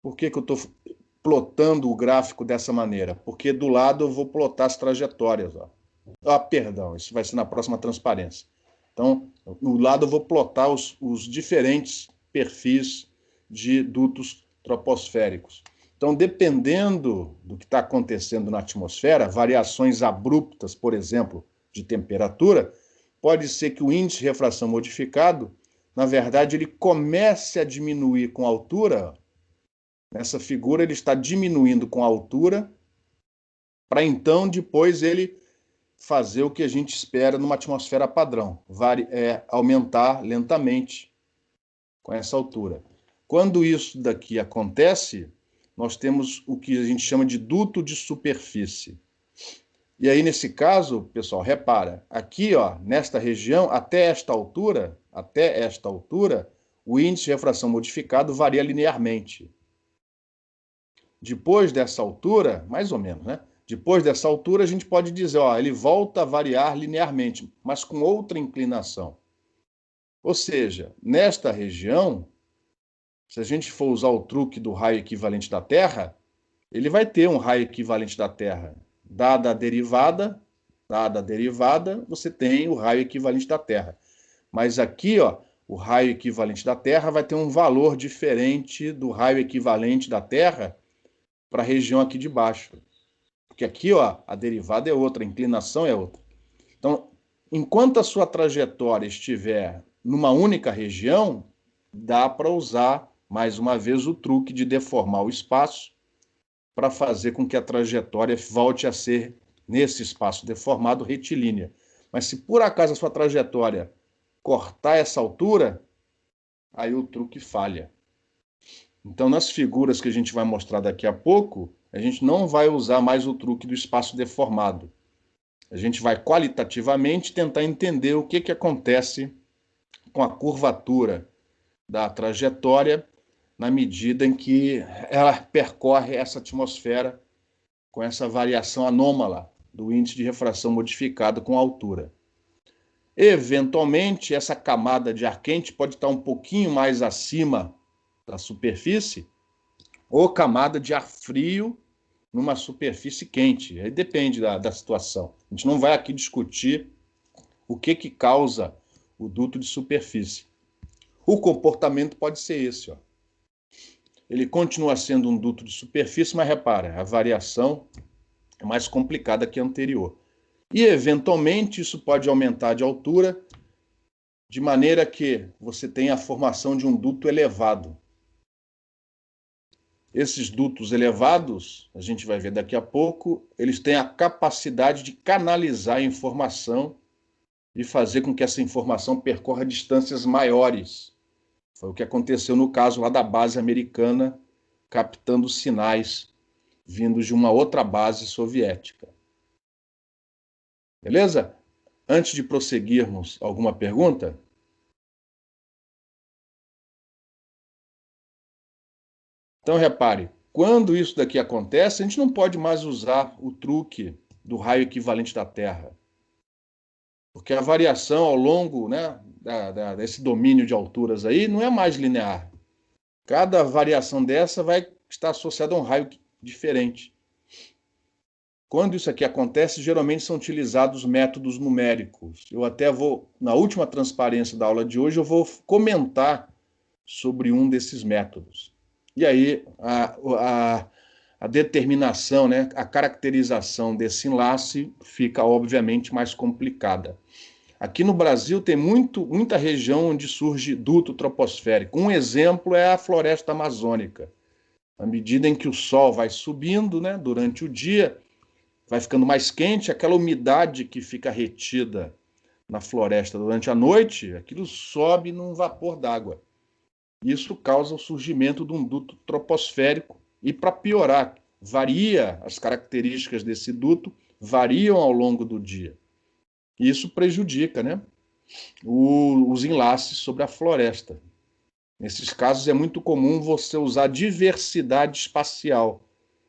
Por que eu estou plotando o gráfico dessa maneira? Porque do lado eu vou plotar as trajetórias. Ó. Perdão, isso vai ser na próxima transparência. Então, no lado eu vou plotar os diferentes perfis de dutos troposféricos. Então, dependendo do que está acontecendo na atmosfera, variações abruptas, por exemplo, de temperatura, pode ser que o índice de refração modificado, na verdade, ele comece a diminuir com a altura. Nessa figura, ele está diminuindo com a altura, para então, depois, ele fazer o que a gente espera numa atmosfera padrão, aumentar lentamente com essa altura. Quando isso daqui acontece, nós temos o que a gente chama de duto de superfície. E aí, nesse caso, pessoal, repara, aqui, ó, nesta região, até esta altura, o índice de refração modificado varia linearmente. Depois dessa altura, mais ou menos, né? Depois dessa altura, a gente pode dizer, ó, ele volta a variar linearmente, mas com outra inclinação. Ou seja, nesta região, se a gente for usar o truque do raio equivalente da Terra, ele vai ter um raio equivalente da Terra. Dada a derivada, você tem o raio equivalente da Terra. Mas aqui, ó, o raio equivalente da Terra vai ter um valor diferente do raio equivalente da Terra para a região aqui de baixo. Porque aqui, ó, a derivada é outra, a inclinação é outra. Então, enquanto a sua trajetória estiver numa única região, dá para usar, mais uma vez, o truque de deformar o espaço para fazer com que a trajetória volte a ser, nesse espaço deformado, retilínea. Mas se por acaso a sua trajetória cortar essa altura, aí o truque falha. Então, nas figuras que a gente vai mostrar daqui a pouco, a gente não vai usar mais o truque do espaço deformado. A gente vai qualitativamente tentar entender o que acontece com a curvatura da trajetória na medida em que ela percorre essa atmosfera com essa variação anômala do índice de refração modificado com a altura. Eventualmente, essa camada de ar quente pode estar um pouquinho mais acima da superfície ou camada de ar frio numa superfície quente. Aí depende da situação. A gente não vai aqui discutir o que causa o duto de superfície. O comportamento pode ser esse, ó. Ele continua sendo um duto de superfície, mas repara, a variação é mais complicada que a anterior. E, eventualmente, isso pode aumentar de altura, de maneira que você tenha a formação de um duto elevado. Esses dutos elevados, a gente vai ver daqui a pouco, eles têm a capacidade de canalizar a informação e fazer com que essa informação percorra distâncias maiores. Foi o que aconteceu no caso lá da base americana, captando sinais vindos de uma outra base soviética. Beleza? Antes de prosseguirmos, alguma pergunta? Então, repare, quando isso daqui acontece, a gente não pode mais usar o truque do raio equivalente da Terra. Porque a variação ao longo, né, desse domínio de alturas aí não é mais linear. Cada variação dessa vai estar associada a um raio diferente. Quando isso aqui acontece, geralmente são utilizados métodos numéricos. Eu até vou, na última transparência da aula de hoje, eu vou comentar sobre um desses métodos. E aí, a determinação, né, a caracterização desse enlace fica, obviamente, mais complicada. Aqui no Brasil tem muita região onde surge duto troposférico. Um exemplo é a floresta amazônica. À medida em que o sol vai subindo, né, durante o dia, vai ficando mais quente, aquela umidade que fica retida na floresta durante a noite, aquilo sobe num vapor d'água. Isso causa o surgimento de um duto troposférico e, para piorar, as características desse duto variam ao longo do dia. Isso prejudica, né, os enlaces sobre a floresta. Nesses casos é muito comum você usar diversidade espacial,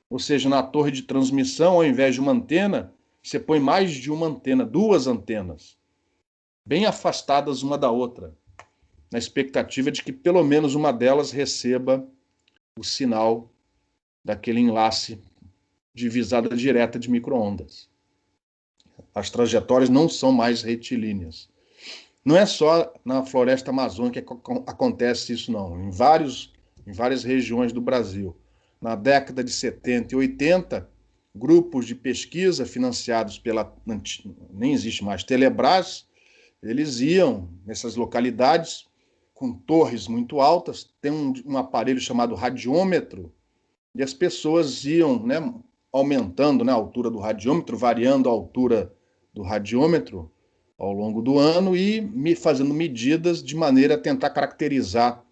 ou seja, na torre de transmissão, ao invés de uma antena, você põe mais de uma antena, duas antenas, bem afastadas uma da outra, na expectativa de que pelo menos uma delas receba o sinal daquele enlace de visada direta de micro-ondas. As trajetórias não são mais retilíneas. Não é só na floresta amazônica que acontece isso, não. Em várias regiões do Brasil. Na década de 70 e 80, grupos de pesquisa financiados pela, nem existe mais, Telebrás, eles iam nessas localidades com torres muito altas, tem um aparelho chamado radiômetro, e as pessoas iam, né, aumentando, né, a altura do radiômetro, variando a altura do radiômetro ao longo do ano e fazendo medidas de maneira a tentar caracterizar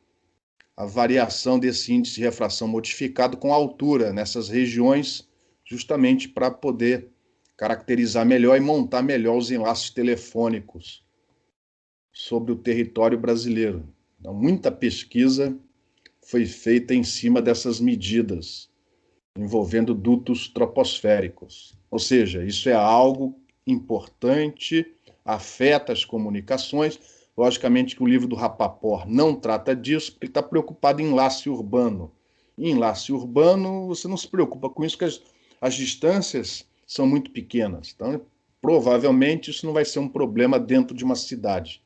a variação desse índice de refração modificado com altura nessas regiões, justamente para poder caracterizar melhor e montar melhor os enlaces telefônicos sobre o território brasileiro. Então, muita pesquisa foi feita em cima dessas medidas, envolvendo dutos troposféricos. Ou seja, isso é algo importante, afeta as comunicações. Logicamente que o livro do Rapaport não trata disso, porque ele está preocupado em enlace urbano. Em enlace urbano, você não se preocupa com isso, porque as distâncias são muito pequenas. Então, provavelmente, isso não vai ser um problema dentro de uma cidade.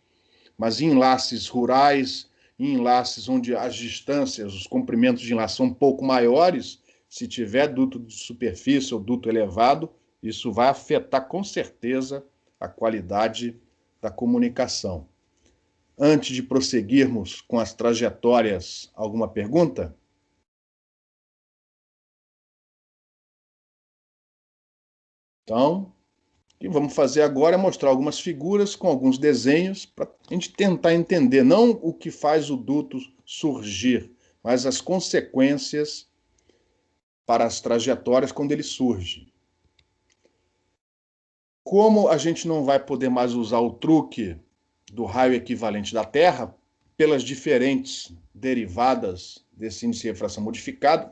Mas em enlaces rurais, em enlaces onde as distâncias, os comprimentos de enlace são um pouco maiores, se tiver duto de superfície ou duto elevado, isso vai afetar com certeza a qualidade da comunicação. Antes de prosseguirmos com as trajetórias, alguma pergunta? Então, o que vamos fazer agora é mostrar algumas figuras com alguns desenhos para a gente tentar entender não o que faz o duto surgir, mas as consequências para as trajetórias quando ele surge. Como a gente não vai poder mais usar o truque do raio equivalente da Terra, pelas diferentes derivadas desse índice de refração modificado,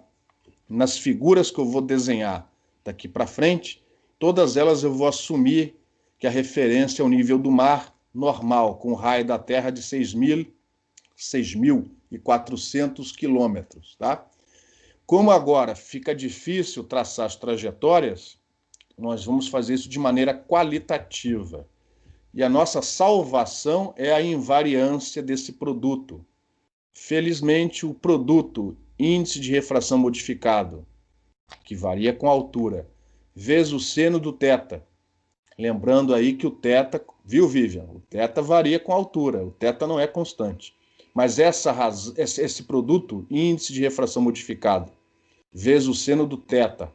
nas figuras que eu vou desenhar daqui para frente, todas elas eu vou assumir que a referência é o nível do mar normal, com o raio da Terra de 6.400 quilômetros. Tá? Como agora fica difícil traçar as trajetórias, nós vamos fazer isso de maneira qualitativa. E a nossa salvação é a invariância desse produto. Felizmente, o produto índice de refração modificado, que varia com a altura, vezes o seno do θ. Lembrando aí que o θ, viu, Vivian? O θ varia com a altura, o θ não é constante. Mas esse produto, índice de refração modificado, vezes o seno do θ,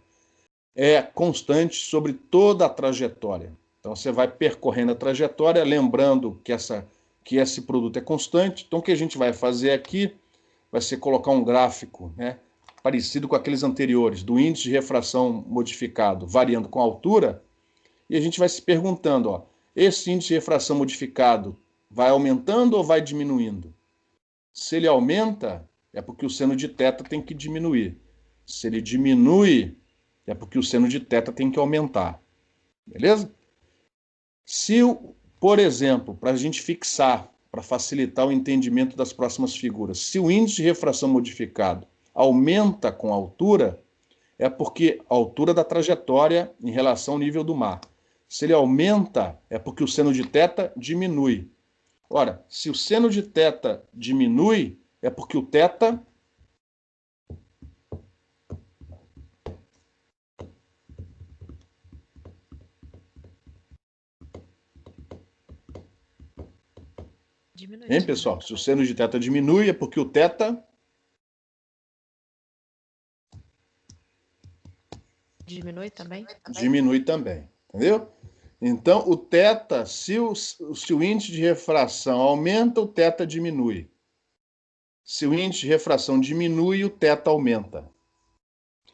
é constante sobre toda a trajetória. Então, você vai percorrendo a trajetória, lembrando que esse produto é constante. Então, o que a gente vai fazer aqui vai ser colocar um gráfico, né, parecido com aqueles anteriores, do índice de refração modificado variando com a altura, e a gente vai se perguntando, ó, esse índice de refração modificado vai aumentando ou vai diminuindo? Se ele aumenta, é porque o seno de θ tem que diminuir. Se ele diminui, é porque o seno de θ tem que aumentar. Beleza? Se, por exemplo, para a gente fixar, para facilitar o entendimento das próximas figuras, se o índice de refração modificado aumenta com a altura, é porque a altura da trajetória em relação ao nível do mar. Se ele aumenta, é porque o seno de θ diminui. Ora, se o seno de θ diminui, é porque o θ diminui. Hein, pessoal? Se o seno de θ diminui, é porque o θ diminui também? Diminui também. Entendeu? Então, o θ, se o índice de refração aumenta, o θ diminui. Se o índice de refração diminui, o θ aumenta.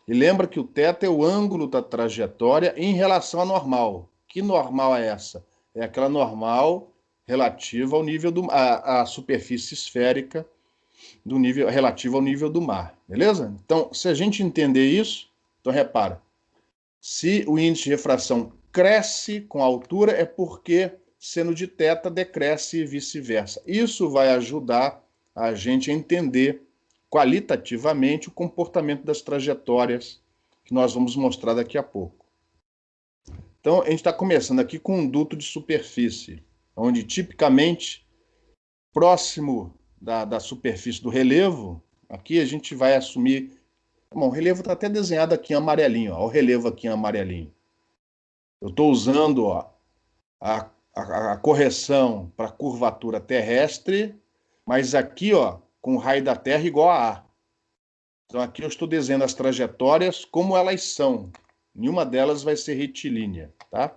E lembra que o θ é o ângulo da trajetória em relação à normal. Que normal é essa? É aquela normal relativa ao nível à superfície esférica do nível relativa ao nível do mar, beleza? Então, se a gente entender isso, então repara, se o índice de refração cresce com a altura, é porque seno de θ decresce e vice-versa. Isso vai ajudar a gente a entender qualitativamente o comportamento das trajetórias que nós vamos mostrar daqui a pouco. Então, a gente está começando aqui com um duto de superfície, onde tipicamente, próximo da superfície do relevo, aqui a gente vai assumir... Bom, o relevo está até desenhado aqui em amarelinho, ó, o relevo aqui em amarelinho. Eu estou usando ó, a correção para curvatura terrestre, mas aqui, ó, com o raio da Terra igual a A. Então aqui eu estou desenhando as trajetórias como elas são. Nenhuma delas vai ser retilínea, tá?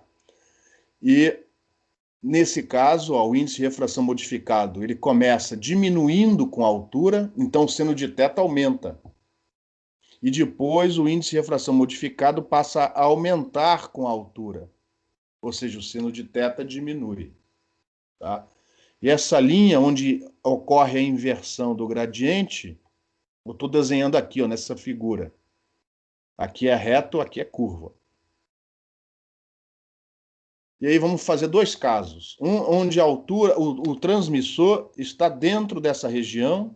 E Nesse caso, ó, o índice de refração modificado, ele começa diminuindo com a altura, então o seno de θ aumenta. E depois o índice de refração modificado passa a aumentar com a altura. Ou seja, o seno de θ diminui. Tá? E essa linha onde ocorre a inversão do gradiente, eu estou desenhando aqui, ó, nessa figura. Aqui é reto, aqui é curva. E aí vamos fazer dois casos. Um onde a altura, o transmissor está dentro dessa região,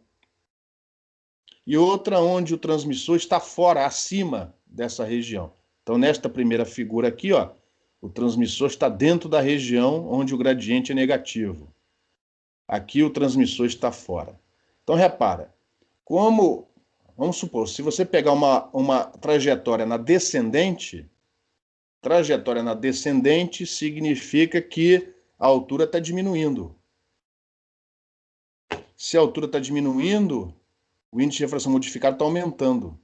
e outra onde o transmissor está fora, acima dessa região. Então, nesta primeira figura aqui, ó, o transmissor está dentro da região onde o gradiente é negativo. Aqui o transmissor está fora. Então, repara, vamos supor, se você pegar uma trajetória na descendente significa que a altura está diminuindo. Se a altura está diminuindo, o índice de refração modificado está aumentando.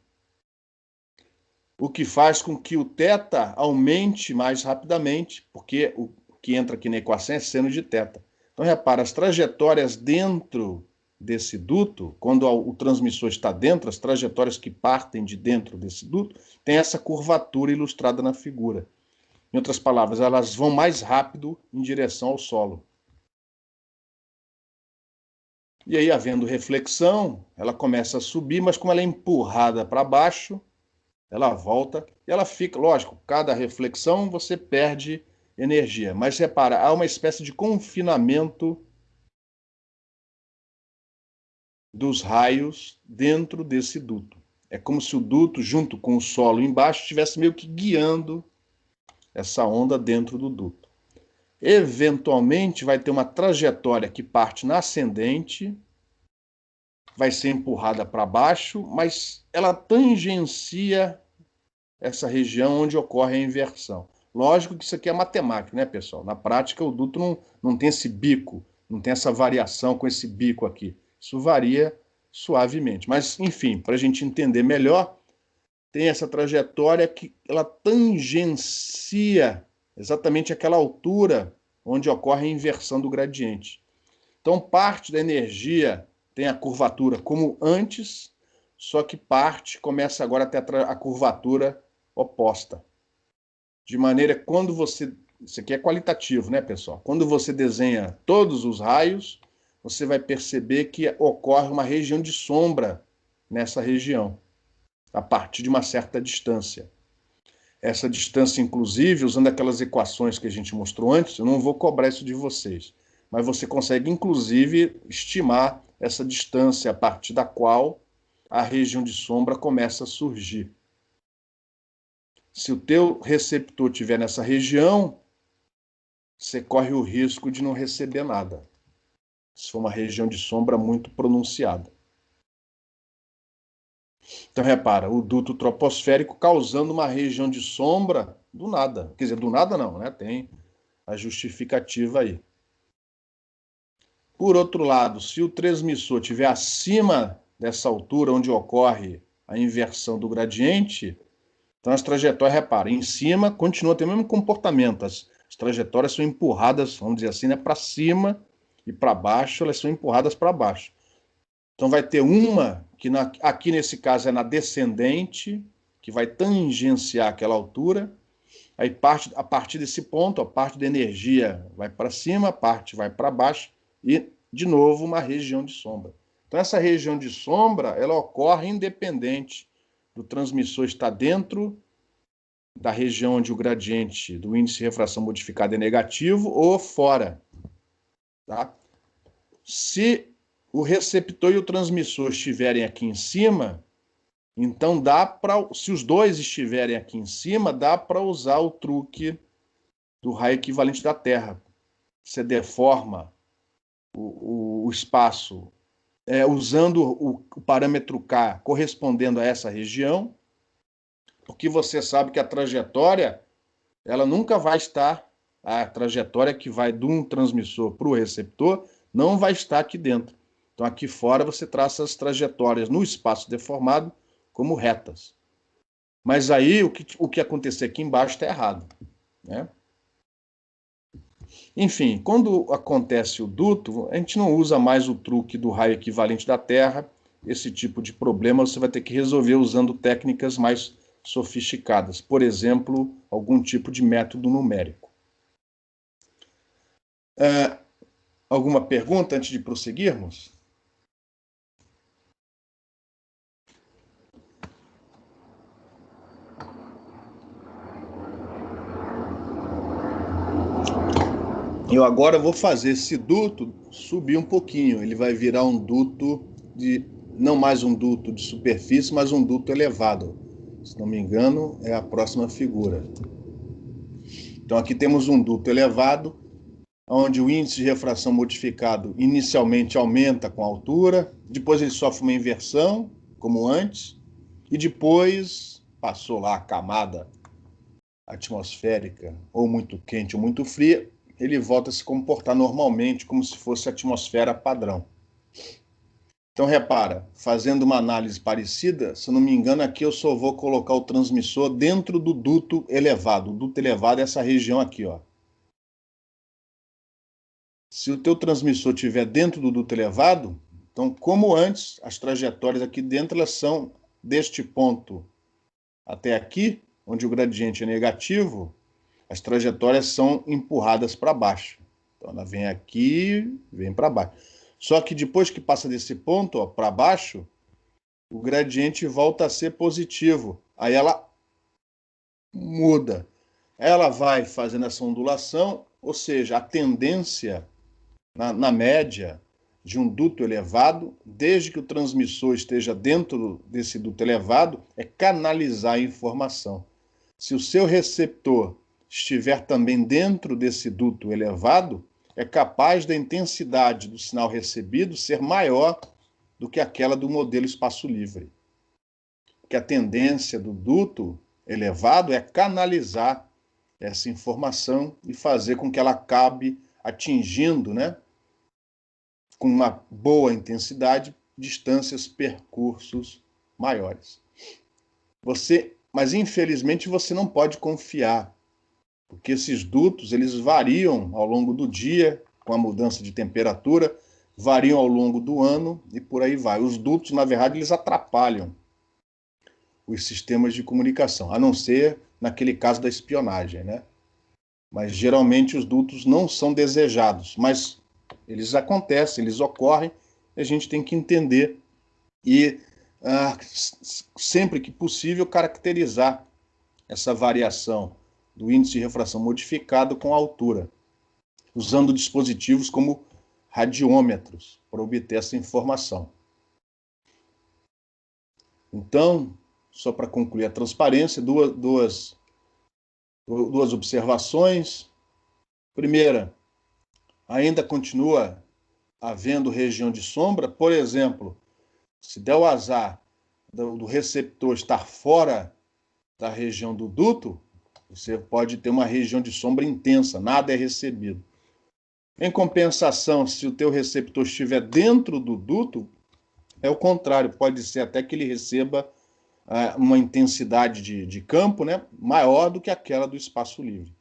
O que faz com que o θ aumente mais rapidamente, porque o que entra aqui na equação é seno de θ. Então, repara, as trajetórias dentro desse duto, quando o transmissor está dentro, as trajetórias que partem de dentro desse duto, tem essa curvatura ilustrada na figura. Em outras palavras, elas vão mais rápido em direção ao solo. E aí, havendo reflexão, ela começa a subir, mas como ela é empurrada para baixo, ela volta e ela fica, lógico, cada reflexão você perde energia. Mas repara, há uma espécie de confinamento dos raios dentro desse duto. É como se o duto, junto com o solo embaixo, estivesse meio que guiando essa onda dentro do duto. Eventualmente vai ter uma trajetória que parte na ascendente, vai ser empurrada para baixo, mas ela tangencia essa região onde ocorre a inversão. Lógico que isso aqui é matemático, né, pessoal? Na prática, o duto não tem esse bico, não tem essa variação com esse bico aqui. Isso varia suavemente. Mas, enfim, para a gente entender melhor, tem essa trajetória que ela tangencia exatamente aquela altura onde ocorre a inversão do gradiente. Então, parte da energia tem a curvatura como antes, só que parte começa agora a ter a curvatura oposta. De maneira que quando você... Isso aqui é qualitativo, né, pessoal? Quando você desenha todos os raios, você vai perceber que ocorre uma região de sombra nessa região, a partir de uma certa distância. Essa distância, inclusive, usando aquelas equações que a gente mostrou antes, eu não vou cobrar isso de vocês, mas você consegue, inclusive, estimar essa distância a partir da qual a região de sombra começa a surgir. Se o teu receptor estiver nessa região, você corre o risco de não receber nada. Se for uma região de sombra muito pronunciada. Então, repara, o duto troposférico causando uma região de sombra do nada. Quer dizer, do nada não, né? Tem a justificativa aí. Por outro lado, se o transmissor estiver acima dessa altura onde ocorre a inversão do gradiente, então as trajetórias, repara, em cima continua tendo o mesmo comportamento. As trajetórias são empurradas, vamos dizer assim, né, para cima e para baixo, elas são empurradas para baixo. Então vai ter uma que aqui nesse caso é na descendente, que vai tangenciar aquela altura. Aí a partir desse ponto, a parte da energia vai para cima, a parte vai para baixo e, de novo, uma região de sombra. Então essa região de sombra, ela ocorre independente do transmissor estar dentro da região onde o gradiente do índice de refração modificado é negativo ou fora. Tá? Se o receptor e o transmissor estiverem aqui em cima, então dá para, se os dois estiverem aqui em cima, dá para usar o truque do raio equivalente da Terra. Você deforma o espaço usando o parâmetro K correspondendo a essa região, porque você sabe que a trajetória, ela nunca vai estar, a trajetória que vai de um transmissor para o receptor, não vai estar aqui dentro. Então, aqui fora, você traça as trajetórias no espaço deformado como retas. Mas aí, o que acontecer aqui embaixo está errado, né? Enfim, quando acontece o duto, a gente não usa mais o truque do raio equivalente da Terra. Esse tipo de problema você vai ter que resolver usando técnicas mais sofisticadas. Por exemplo, algum tipo de método numérico. Alguma pergunta antes de prosseguirmos? Eu agora vou fazer esse duto subir um pouquinho. Ele vai virar um duto de, não mais um duto de superfície, mas um duto elevado. Se não me engano, é a próxima figura. Então aqui temos um duto elevado, onde o índice de refração modificado inicialmente aumenta com a altura, depois ele sofre uma inversão, como antes, e depois passou lá a camada atmosférica, ou muito quente ou muito fria, ele volta a se comportar normalmente, como se fosse a atmosfera padrão. Então, repara, fazendo uma análise parecida, se eu não me engano, aqui eu só vou colocar o transmissor dentro do duto elevado. O duto elevado é essa região aqui, ó. Se o teu transmissor estiver dentro do duto elevado, então, como antes, as trajetórias aqui dentro elas são deste ponto até aqui, onde o gradiente é negativo, as trajetórias são empurradas para baixo. Então, ela vem aqui, vem para baixo. Só que depois que passa desse ponto para baixo, o gradiente volta a ser positivo. Aí ela muda. Ela vai fazendo essa ondulação, ou seja, a tendência na média de um duto elevado, desde que o transmissor esteja dentro desse duto elevado, é canalizar a informação. Se o seu receptor estiver também dentro desse duto elevado, é capaz da intensidade do sinal recebido ser maior do que aquela do modelo espaço livre. Porque a tendência do duto elevado é canalizar essa informação e fazer com que ela acabe atingindo, né, com uma boa intensidade, distâncias, percursos maiores. Mas infelizmente você não pode confiar, porque esses dutos eles variam ao longo do dia, com a mudança de temperatura, variam ao longo do ano e por aí vai. Os dutos, na verdade, eles atrapalham os sistemas de comunicação, a não ser naquele caso da espionagem, né? Mas geralmente os dutos não são desejados, mas eles acontecem, eles ocorrem, e a gente tem que entender e sempre que possível caracterizar essa variação do índice de refração modificado com a altura, usando dispositivos como radiômetros para obter essa informação. Então, só para concluir a transparência, duas observações. Primeira, ainda continua havendo região de sombra, por exemplo, se der o azar do receptor estar fora da região do duto, você pode ter uma região de sombra intensa, nada é recebido. Em compensação, se o teu receptor estiver dentro do duto, é o contrário, pode ser até que ele receba uma intensidade de campo, né, maior do que aquela do espaço livre.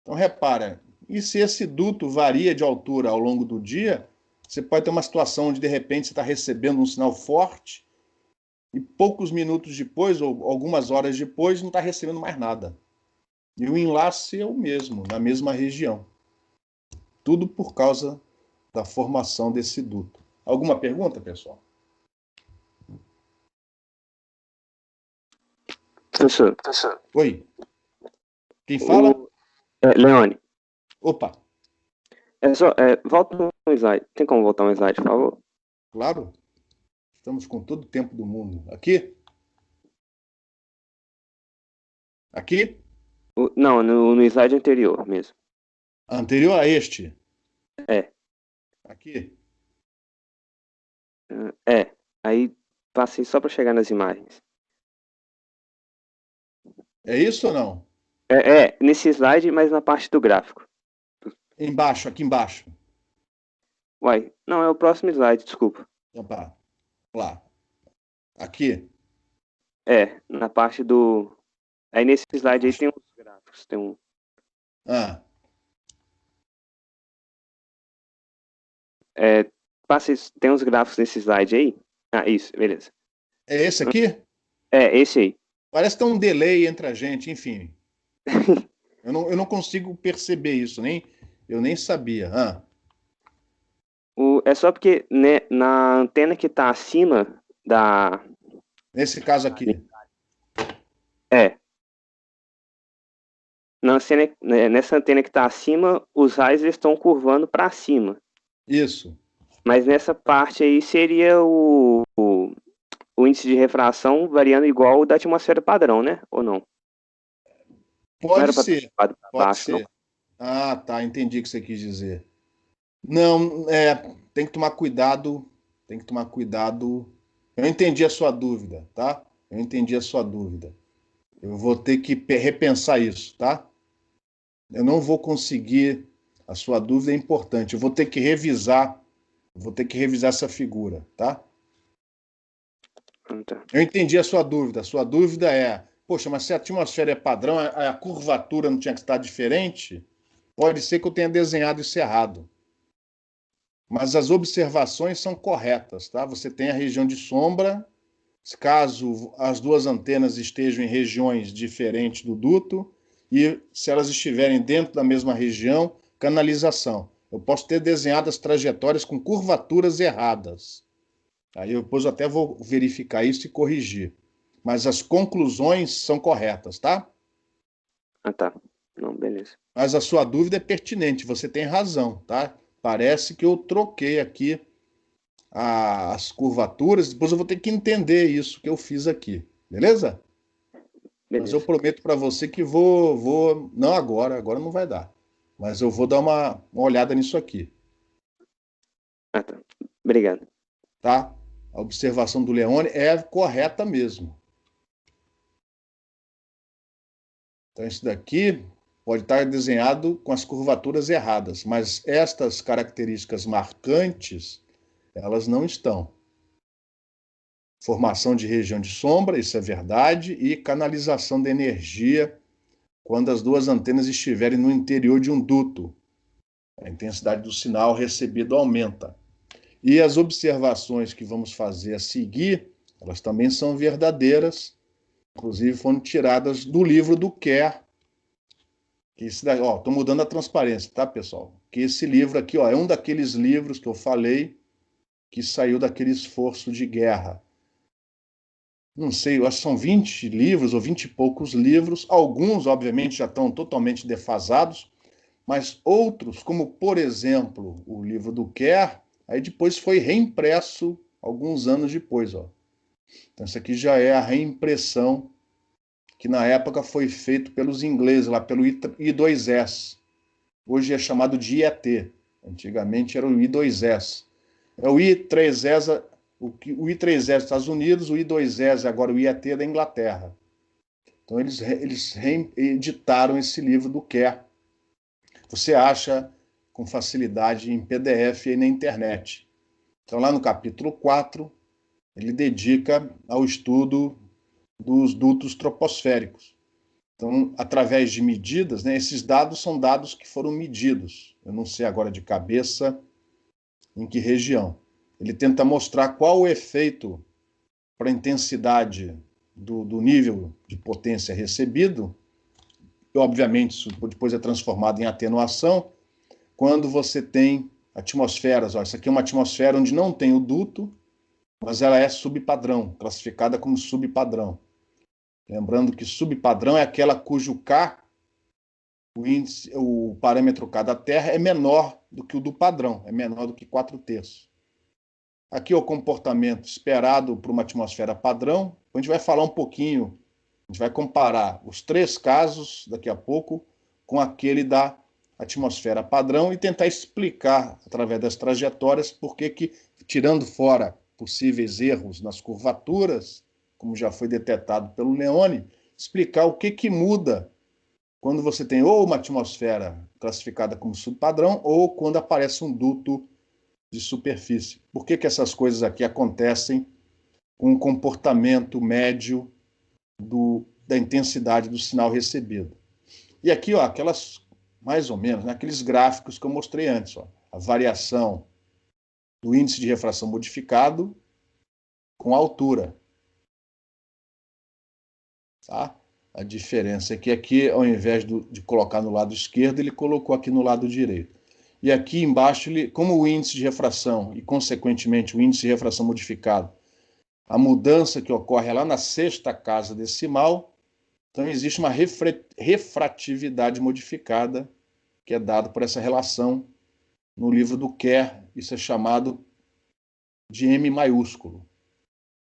Então, repara, e se esse duto varia de altura ao longo do dia, você pode ter uma situação onde, de repente, você está recebendo um sinal forte e poucos minutos depois, ou algumas horas depois, não está recebendo mais nada. E o enlace é o mesmo, na mesma região. Tudo por causa da formação desse duto. Alguma pergunta, pessoal? Professor, Oi. Quem fala? Leone, Opa, volta um slide. Tem como voltar um slide, por favor? claro. Estamos com todo o tempo do mundo. Aqui? Aqui? Não, no slide anterior mesmo. Anterior a este? É. Aqui? Aí passei só para chegar nas imagens. É isso ou não? Nesse slide, mas na parte do gráfico. Embaixo, aqui embaixo. Uai, não, é o próximo slide, desculpa. Opa, lá. Aqui? Na parte do... Aí nesse slide aí tem uns gráficos, tem um... Ah. Tem uns gráficos nesse slide aí? Ah, isso, beleza. É esse aqui? Esse aí. Parece que tem um delay entre a gente, enfim. Eu não consigo perceber isso, eu nem sabia. É só porque né, na antena que está acima da... Nesse caso aqui. Nessa antena que está acima, os raios estão curvando para cima. Isso. Mas nessa parte aí seria o índice de refração variando igual o da atmosfera padrão, né? Ou não? Pode ser. Pode Baixo, ser. Não? Ah, tá. Entendi o que você quis dizer. Não, tem que tomar cuidado. Tem que tomar cuidado. Eu entendi a sua dúvida, tá? Eu entendi a sua dúvida. Eu vou ter que repensar isso, tá? Eu não vou conseguir. A sua dúvida é importante. Eu vou ter que revisar. Essa figura, tá? Eu entendi a sua dúvida. A sua dúvida é: poxa, mas se a atmosfera é padrão, a curvatura não tinha que estar diferente? Pode ser que eu tenha desenhado isso errado. Mas as observações são corretas, tá? Você tem a região de sombra, caso as duas antenas estejam em regiões diferentes do duto, e se elas estiverem dentro da mesma região, canalização. Eu posso ter desenhado as trajetórias com curvaturas erradas. Aí depois eu até vou verificar isso e corrigir. Mas as conclusões são corretas, tá? Ah, tá. Não, beleza. Mas a sua dúvida é pertinente, você tem razão, tá? Parece que eu troquei aqui as curvaturas, depois eu vou ter que entender isso que eu fiz aqui, beleza? Mas eu prometo para você que vou, não agora não vai dar, mas eu vou dar uma olhada nisso aqui. Ah, tá. Obrigado. Tá? A observação do Leone é correta mesmo. Então, isso daqui pode estar desenhado com as curvaturas erradas, mas estas características marcantes, elas não estão. Formação de região de sombra, isso é verdade, e canalização de energia quando as duas antenas estiverem no interior de um duto. A intensidade do sinal recebido aumenta. E as observações que vamos fazer a seguir, elas também são verdadeiras, inclusive foram tiradas do livro do Kerr. Estou mudando a transparência, tá, pessoal? Que esse livro aqui é um daqueles livros que eu falei que saiu daquele esforço de guerra. Não sei, eu acho que são 20 livros ou 20 e poucos livros. Alguns, obviamente, já estão totalmente defasados, mas outros, como, por exemplo, o livro do Kerr, aí depois foi reimpresso alguns anos depois. Ó. Então, isso aqui já é a reimpressão que na época foi feito pelos ingleses, lá pelo I2S. Hoje é chamado de IET. Antigamente era o I2S. É o I3S, o I3S dos Estados Unidos, o I2S agora o IET da Inglaterra. Então eles reeditaram esse livro do Kerr. Você acha com facilidade em PDF e na internet. Então lá no capítulo 4, ele dedica ao estudo dos dutos troposféricos. Então, através de medidas, né, esses dados são dados que foram medidos. Eu não sei agora de cabeça em que região. Ele tenta mostrar qual o efeito para a intensidade do nível de potência recebido, e, obviamente, isso depois é transformado em atenuação, quando você tem atmosferas. Ó, isso aqui é uma atmosfera onde não tem o duto, mas ela é subpadrão, classificada como subpadrão. Lembrando que subpadrão é aquela cujo K, o parâmetro K da Terra, é menor do que o do padrão, é menor do que 4/3. Aqui é o comportamento esperado para uma atmosfera padrão. A gente vai falar um pouquinho, a gente vai comparar os 3 casos, daqui a pouco, com aquele da atmosfera padrão e tentar explicar, através das trajetórias, por que, tirando fora possíveis erros nas curvaturas, como já foi detectado pelo Leone, explicar o que muda quando você tem ou uma atmosfera classificada como subpadrão ou quando aparece um duto de superfície. Por que essas coisas aqui acontecem com o comportamento médio da intensidade do sinal recebido? E aqui, ó, aquelas, mais ou menos, né, aqueles gráficos que eu mostrei antes, ó, a variação do índice de refração modificado com a altura. Tá? A diferença é que aqui, ao invés de colocar no lado esquerdo, ele colocou aqui no lado direito. E aqui embaixo, como o índice de refração e, consequentemente, o índice de refração modificado, a mudança que ocorre é lá na sexta casa decimal, então existe uma refratividade modificada, que é dada por essa relação no livro do Kerr. Isso é chamado de M maiúsculo.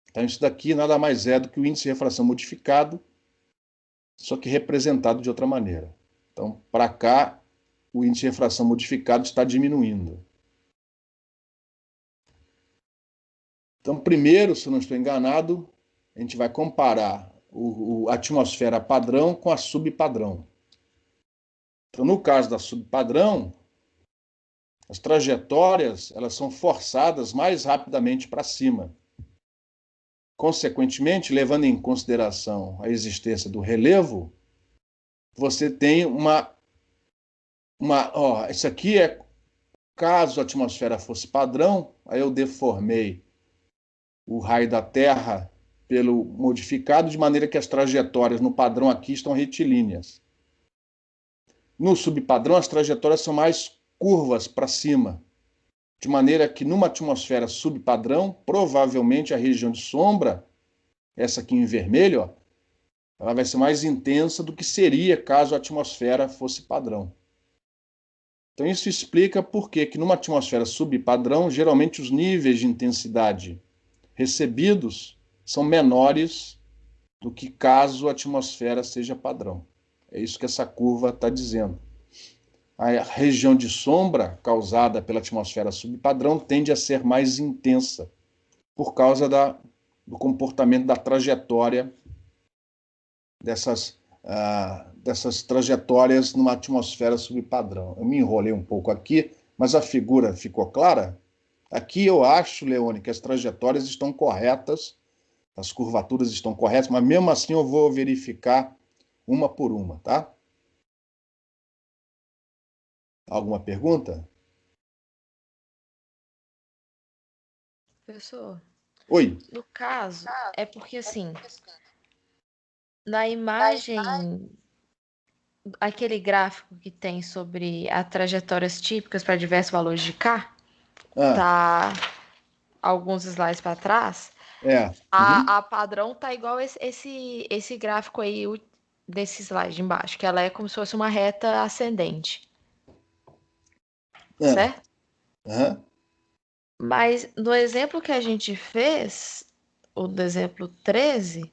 Então, isso daqui nada mais é do que o índice de refração modificado, só que representado de outra maneira. Então, para cá, o índice de refração modificado está diminuindo. Então, primeiro, se eu não estou enganado, a gente vai comparar a atmosfera padrão com a subpadrão. Então, no caso da subpadrão, as trajetórias elas são forçadas mais rapidamente para cima. Consequentemente, levando em consideração a existência do relevo, você tem isso aqui é caso a atmosfera fosse padrão, aí eu deformei o raio da Terra pelo modificado, de maneira que as trajetórias no padrão aqui estão retilíneas. No subpadrão, as trajetórias são mais curvas para cima, de maneira que numa atmosfera subpadrão, provavelmente a região de sombra, essa aqui em vermelho, ó, ela vai ser mais intensa do que seria caso a atmosfera fosse padrão. Então isso explica por que numa atmosfera subpadrão, geralmente os níveis de intensidade recebidos são menores do que caso a atmosfera seja padrão. É isso que essa curva está dizendo. A região de sombra causada pela atmosfera subpadrão tende a ser mais intensa por causa do comportamento da trajetória dessas trajetórias numa atmosfera subpadrão. Eu me enrolei um pouco aqui, mas a figura ficou clara? Aqui eu acho, Leone, que as trajetórias estão corretas, as curvaturas estão corretas, mas mesmo assim eu vou verificar uma por uma, tá? Alguma pergunta? Professor, Oi. no caso, é porque assim, na imagem, aquele gráfico que tem sobre as trajetórias típicas para diversos valores de K, tá alguns slides para trás. A padrão tá igual esse gráfico aí desse slide embaixo, que ela é como se fosse uma reta ascendente. Certo? Mas no exemplo que a gente fez, o do exemplo 13,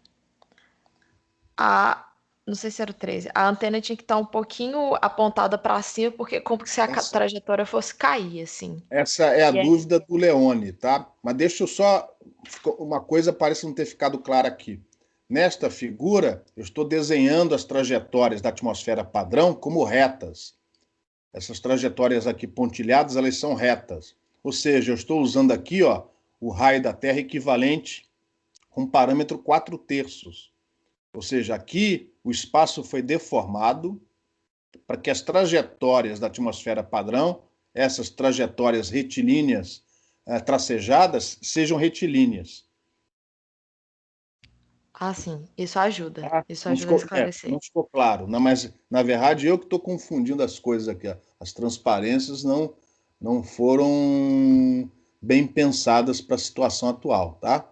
não sei se era o 13, a antena tinha que estar um pouquinho apontada para cima, porque como se a trajetória fosse cair, assim. Essa é a dúvida do Leone, tá? Mas deixa eu só... Uma coisa parece não ter ficado clara aqui. Nesta figura, eu estou desenhando as trajetórias da atmosfera padrão como retas. Essas trajetórias aqui pontilhadas, elas são retas. Ou seja, eu estou usando aqui, ó, o raio da Terra equivalente com parâmetro 4/3. Ou seja, aqui o espaço foi deformado para que as trajetórias da atmosfera padrão, essas trajetórias retilíneas tracejadas, sejam retilíneas. Ah, sim. Isso ajuda. Isso ajuda a esclarecer. Não ficou claro. Não, mas, na verdade, eu que estou confundindo as coisas aqui. As transparências não foram bem pensadas para a situação atual, tá?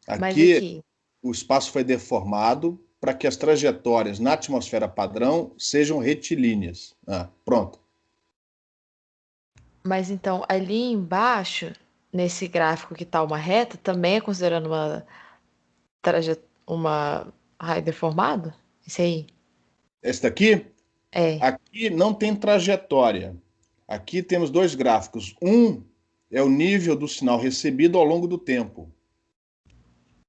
Aqui, o espaço foi deformado para que as trajetórias na atmosfera padrão sejam retilíneas. Pronto. Mas então, ali embaixo, nesse gráfico que está uma reta, também é considerando uma raio deformado? Isso aí? Esse daqui? É. Aqui não tem trajetória. Aqui temos dois gráficos. Um é o nível do sinal recebido ao longo do tempo,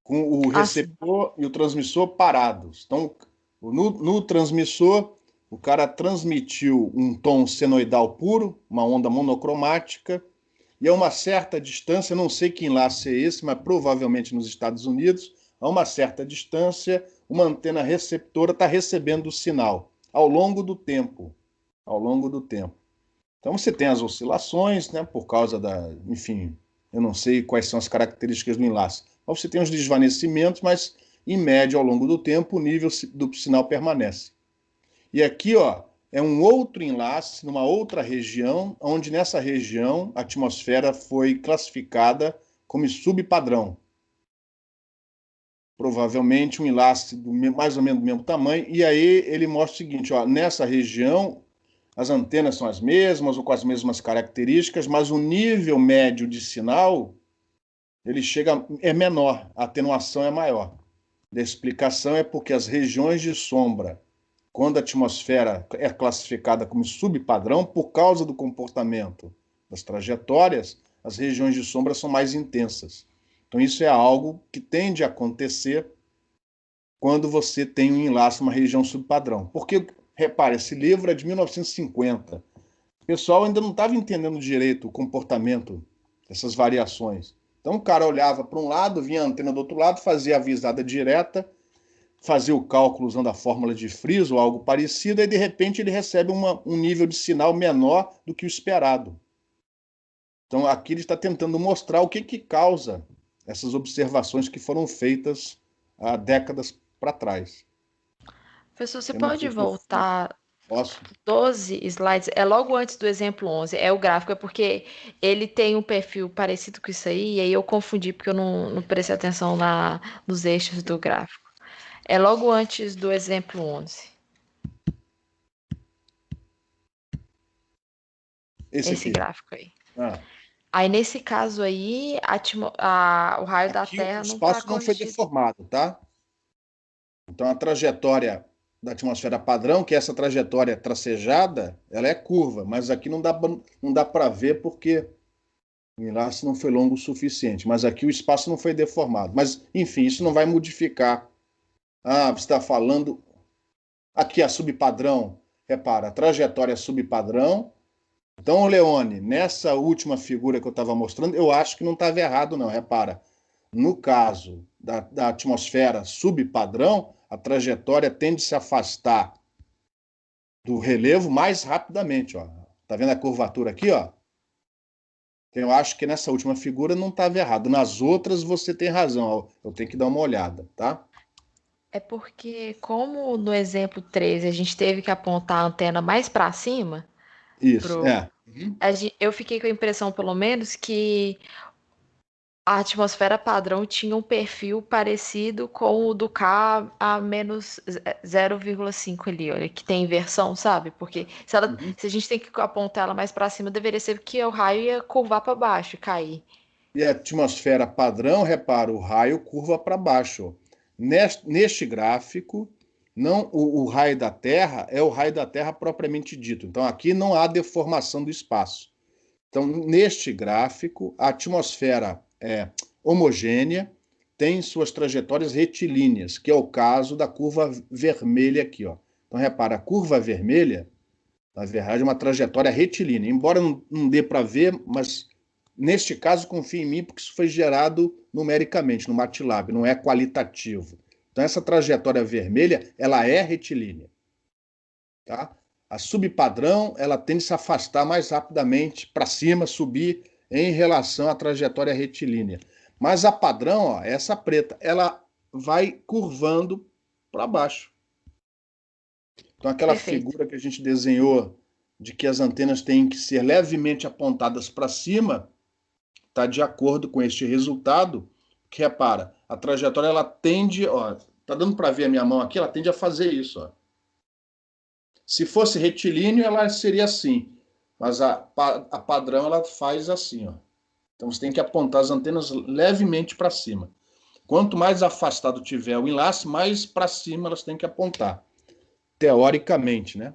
com o receptor e o transmissor parados. Então, no transmissor, o cara transmitiu um tom senoidal puro, uma onda monocromática, e a uma certa distância, não sei que enlace é esse, mas provavelmente nos Estados Unidos, a uma certa distância, uma antena receptora está recebendo o sinal ao longo do tempo. Ao longo do tempo. Então você tem as oscilações, né, por causa enfim, eu não sei quais são as características do enlace. Mas você tem os desvanecimentos, mas em média, ao longo do tempo, o nível do sinal permanece. E aqui, ó, é um outro enlace numa outra região, onde nessa região a atmosfera foi classificada como subpadrão. Provavelmente um enlace mais ou menos do mesmo tamanho, e aí ele mostra o seguinte, ó, nessa região as antenas são as mesmas ou com as mesmas características, mas o nível médio de sinal é menor, a atenuação é maior. A explicação é porque as regiões de sombra, quando a atmosfera é classificada como subpadrão, por causa do comportamento das trajetórias, as regiões de sombra são mais intensas. Então, isso é algo que tende a acontecer quando você tem um enlace numa região subpadrão. Porque, repare, esse livro é de 1950. O pessoal ainda não estava entendendo direito o comportamento dessas variações. Então, o cara olhava para um lado, vinha a antena do outro lado, fazia a avisada direta, fazia o cálculo usando a fórmula de Friis ou algo parecido, e de repente ele recebe um nível de sinal menor do que o esperado. Então, aqui ele está tentando mostrar o que causa essas observações que foram feitas há décadas para trás. Professor, você pode voltar Posso? 12 slides? É logo antes do exemplo 11. É o gráfico, é porque ele tem um perfil parecido com isso aí, e aí eu confundi porque eu não prestei atenção nos eixos do gráfico. É logo antes do exemplo 11. Esse gráfico aí. Aí, nesse caso aí, o raio da Terra não está corrigido. O espaço não foi deformado, tá? Então, a trajetória da atmosfera padrão, que é essa trajetória tracejada, ela é curva, mas aqui não dá para ver porque o enlace não foi longo o suficiente. Mas aqui o espaço não foi deformado. Mas, enfim, isso não vai modificar. Ah, você está falando... Aqui a subpadrão, repara, a trajetória é subpadrão. Então, Leone, nessa última figura que eu estava mostrando, eu acho que não estava errado, não. Repara, no caso da atmosfera subpadrão, a trajetória tende a se afastar do relevo mais rapidamente. Ó. Tá vendo a curvatura aqui? Ó? Então, eu acho que nessa última figura não estava errado. Nas outras você tem razão. Ó. Eu tenho que dar uma olhada, tá? É porque, como no exemplo 13 a gente teve que apontar a antena mais para cima... Isso, Eu fiquei com a impressão, pelo menos, que a atmosfera padrão tinha um perfil parecido com o do K a menos 0,5 ali, olha, que tem inversão, sabe? Porque se a gente tem que apontar ela mais para cima, deveria ser que o raio ia curvar para baixo e cair. E a atmosfera padrão, repara, o raio curva para baixo. Neste gráfico, não o raio da Terra é o raio da Terra propriamente dito. Então, aqui não há deformação do espaço. Então, neste gráfico, a atmosfera é homogênea, tem suas trajetórias retilíneas, que é o caso da curva vermelha aqui. Ó. Então, repara, a curva vermelha, na verdade, é uma trajetória retilínea. Embora não dê para ver, mas neste caso, confie em mim, porque isso foi gerado numericamente no MATLAB, não é qualitativo. Então, essa trajetória vermelha, ela é retilínea. Tá? A subpadrão, ela tende a se afastar mais rapidamente para cima, subir em relação à trajetória retilínea. Mas a padrão, ó, essa preta, ela vai curvando para baixo. Então, aquela figura que a gente desenhou de que as antenas têm que ser levemente apontadas para cima, está de acordo com este resultado, que repara, a trajetória ela tende, ó, tá dando para ver a minha mão aqui, ela tende a fazer isso, ó. Se fosse retilíneo, ela seria assim, mas a padrão ela faz assim, ó. Então você tem que apontar as antenas levemente para cima. Quanto mais afastado tiver o enlace, mais para cima elas têm que apontar, teoricamente, né?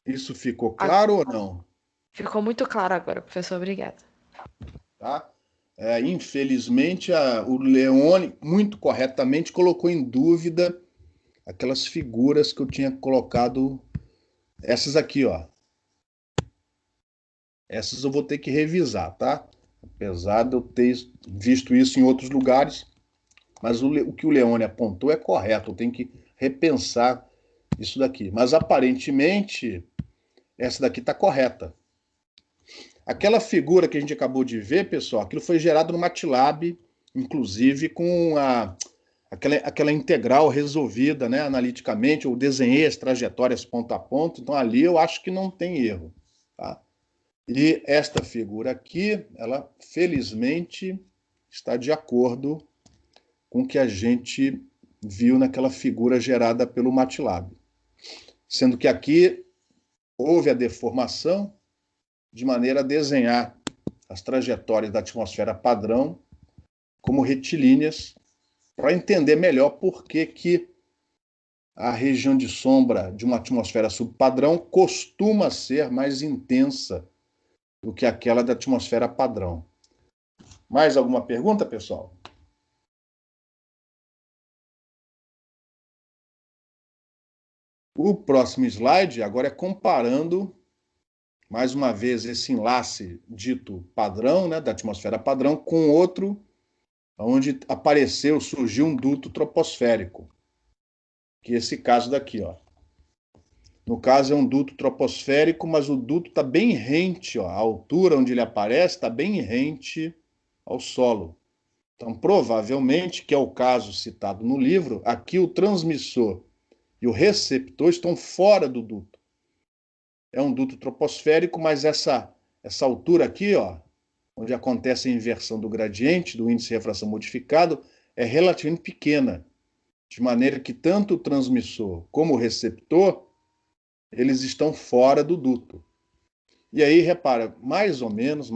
Isso ficou claro ou não? Ficou muito claro agora, professor. Obrigada. Tá? Infelizmente, o Leone, muito corretamente, colocou em dúvida aquelas figuras que eu tinha colocado. Essas aqui, ó. Essas eu vou ter que revisar, tá? Apesar de eu ter visto isso em outros lugares, mas o que o Leone apontou é correto, eu tenho que repensar isso daqui. Mas aparentemente, essa daqui está correta. Aquela figura que a gente acabou de ver, pessoal, aquilo foi gerado no MATLAB, inclusive com aquela integral resolvida, né, analiticamente. Eu desenhei as trajetórias ponto a ponto, então ali eu acho que não tem erro. Tá? E esta figura aqui, ela felizmente está de acordo com o que a gente viu naquela figura gerada pelo MATLAB. Sendo que aqui houve a deformação de maneira a desenhar as trajetórias da atmosfera padrão como retilíneas, para entender melhor por que a região de sombra de uma atmosfera subpadrão costuma ser mais intensa do que aquela da atmosfera padrão. Mais alguma pergunta, pessoal? O próximo slide agora é comparando, mais uma vez, esse enlace dito padrão, né, da atmosfera padrão, com outro onde surgiu um duto troposférico, que é esse caso daqui, ó. No caso é um duto troposférico, mas o duto está bem rente, ó, a altura onde ele aparece está bem rente ao solo. Então, provavelmente, que é o caso citado no livro, aqui o transmissor e o receptor estão fora do duto. É um duto troposférico, mas essa altura aqui, ó, onde acontece a inversão do gradiente, do índice de refração modificado, é relativamente pequena, de maneira que tanto o transmissor como o receptor, eles estão fora do duto. E aí, repara, mais ou menos,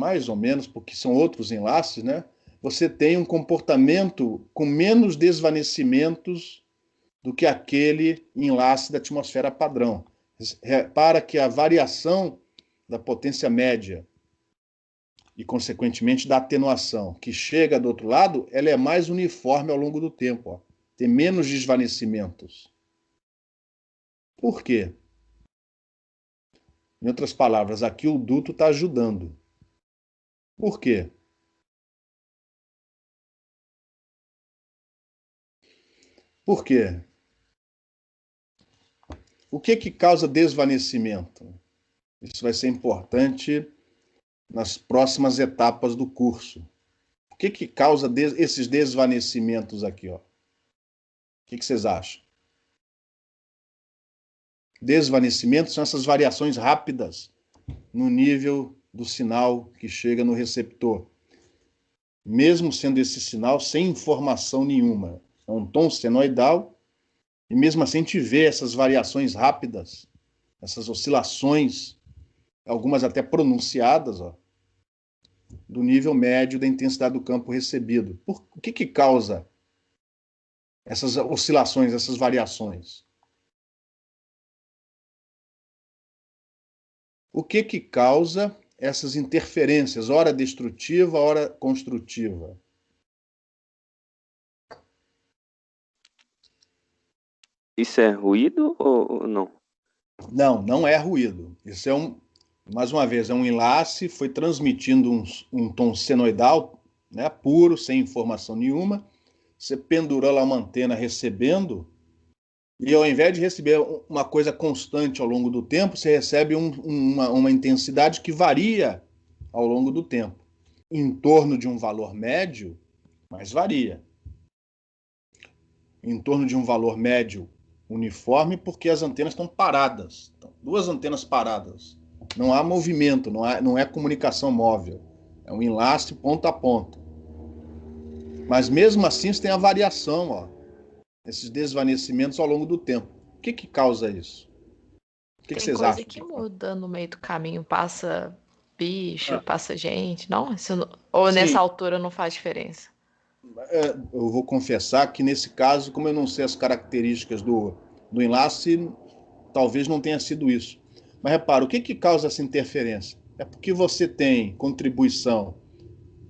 porque são outros enlaces, né? Você tem um comportamento com menos desvanecimentos do que aquele enlace da atmosfera padrão. Repara que a variação da potência média e, consequentemente, da atenuação que chega do outro lado, ela é mais uniforme ao longo do tempo. Ó. Tem menos desvanecimentos. Por quê? Em outras palavras, aqui o duto está ajudando. Por quê? Por quê? O que causa desvanecimento? Isso vai ser importante nas próximas etapas do curso. O que causa esses desvanecimentos aqui? Ó? O que vocês acham? Desvanecimentos são essas variações rápidas no nível do sinal que chega no receptor. Mesmo sendo esse sinal sem informação nenhuma. É um tom senoidal, e mesmo assim a gente vê essas variações rápidas, essas oscilações, algumas até pronunciadas, ó, do nível médio da intensidade do campo recebido. O que causa essas oscilações, essas variações? O que causa essas interferências, ora destrutiva, ora construtiva? Isso é ruído ou não? Não, não é ruído. Isso é mais uma vez, é um enlace, foi transmitindo um tom senoidal, né, puro, sem informação nenhuma. Você pendurou lá uma antena recebendo, e ao invés de receber uma coisa constante ao longo do tempo, você recebe uma intensidade que varia ao longo do tempo. Em torno de um valor médio, mas varia. Em torno de um valor médio uniforme, porque as antenas estão paradas. Então, duas antenas paradas. Não há movimento, não é comunicação móvel. É um enlace ponto a ponto. Mas mesmo assim você tem a variação, ó, esses desvanecimentos ao longo do tempo. O que causa isso? O que vocês acham? Tem coisa que muda no meio do caminho, passa bicho, passa gente, não? Ou Sim. Nessa altura não faz diferença? Eu vou confessar que nesse caso, como eu não sei as características do enlace, talvez não tenha sido isso. Mas repara, o que causa essa interferência? É porque você tem contribuição,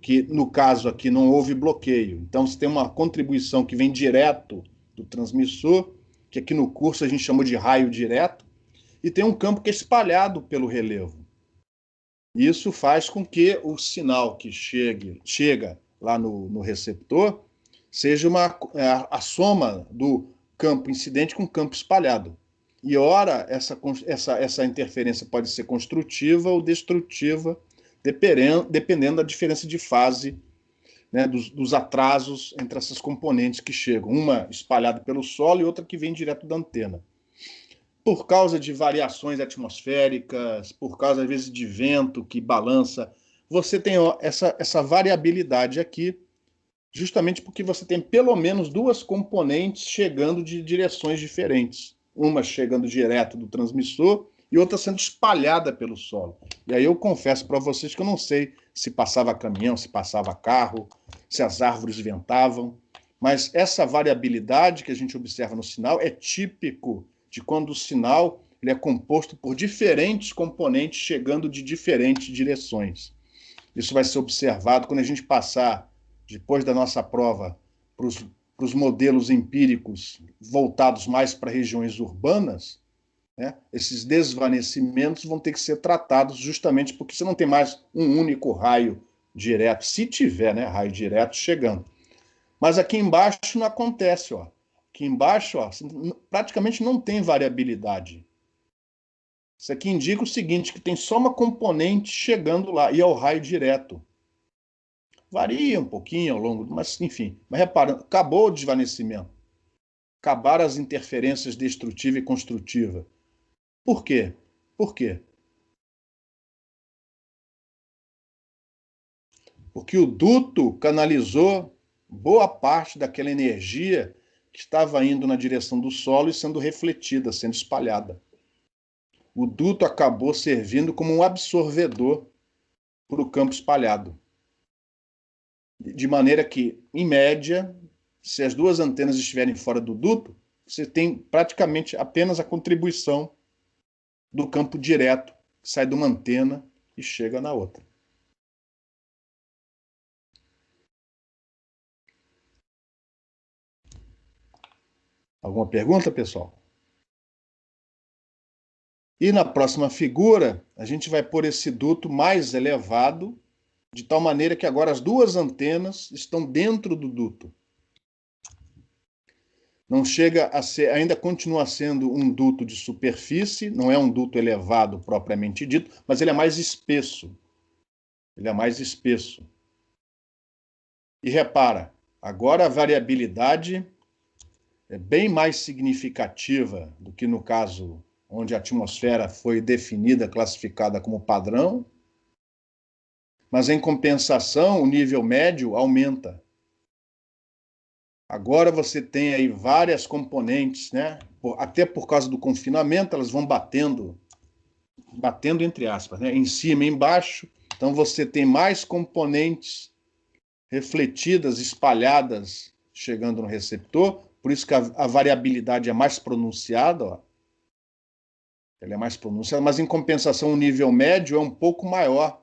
que no caso aqui não houve bloqueio. Então você tem uma contribuição que vem direto do transmissor, que aqui no curso a gente chamou de raio direto, e tem um campo que é espalhado pelo relevo. Isso faz com que o sinal que chega lá no receptor seja a soma do campo incidente com o campo espalhado. E, ora, essa interferência pode ser construtiva ou destrutiva, dependendo da diferença de fase, né, dos atrasos entre essas componentes que chegam, uma espalhada pelo solo e outra que vem direto da antena. Por causa de variações atmosféricas, por causa, às vezes, de vento que balança, você tem essa variabilidade aqui, justamente porque você tem pelo menos duas componentes chegando de direções diferentes. Uma chegando direto do transmissor e outra sendo espalhada pelo solo. E aí eu confesso para vocês que eu não sei se passava caminhão, se passava carro, se as árvores ventavam, mas essa variabilidade que a gente observa no sinal é típico de quando o sinal ele é composto por diferentes componentes chegando de diferentes direções. Isso vai ser observado quando a gente passar, depois da nossa prova, para os modelos empíricos voltados mais para regiões urbanas, né? Esses desvanecimentos vão ter que ser tratados justamente porque você não tem mais um único raio direto, se tiver, né, raio direto chegando. Mas aqui embaixo não acontece, ó. Aqui embaixo, ó, praticamente não tem variabilidade. Isso aqui indica o seguinte, que tem só uma componente chegando lá, e é o raio direto. Varia um pouquinho ao longo, mas enfim. Mas repara, acabou o desvanecimento. Acabaram as interferências destrutiva e construtiva. Por quê? Por quê? Porque o duto canalizou boa parte daquela energia que estava indo na direção do solo e sendo refletida, sendo espalhada. O duto acabou servindo como um absorvedor para o campo espalhado. De maneira que, em média, se as duas antenas estiverem fora do duto, você tem praticamente apenas a contribuição do campo direto, que sai de uma antena e chega na outra. Alguma pergunta, pessoal? E na próxima figura, a gente vai pôr esse duto mais elevado, de tal maneira que agora as duas antenas estão dentro do duto. Não chega a ser, ainda continua sendo um duto de superfície, não é um duto elevado propriamente dito, mas ele é mais espesso. Ele é mais espesso. E repara, agora a variabilidade é bem mais significativa do que no caso onde a atmosfera foi definida, classificada como padrão, mas em compensação o nível médio aumenta. Agora você tem aí várias componentes, né? Até por causa do confinamento, elas vão batendo entre aspas, né? Em cima e embaixo. Então você tem mais componentes refletidas, espalhadas, chegando no receptor. Por isso que a variabilidade é mais pronunciada, ó. Ela é mais pronunciada, mas em compensação o nível médio é um pouco maior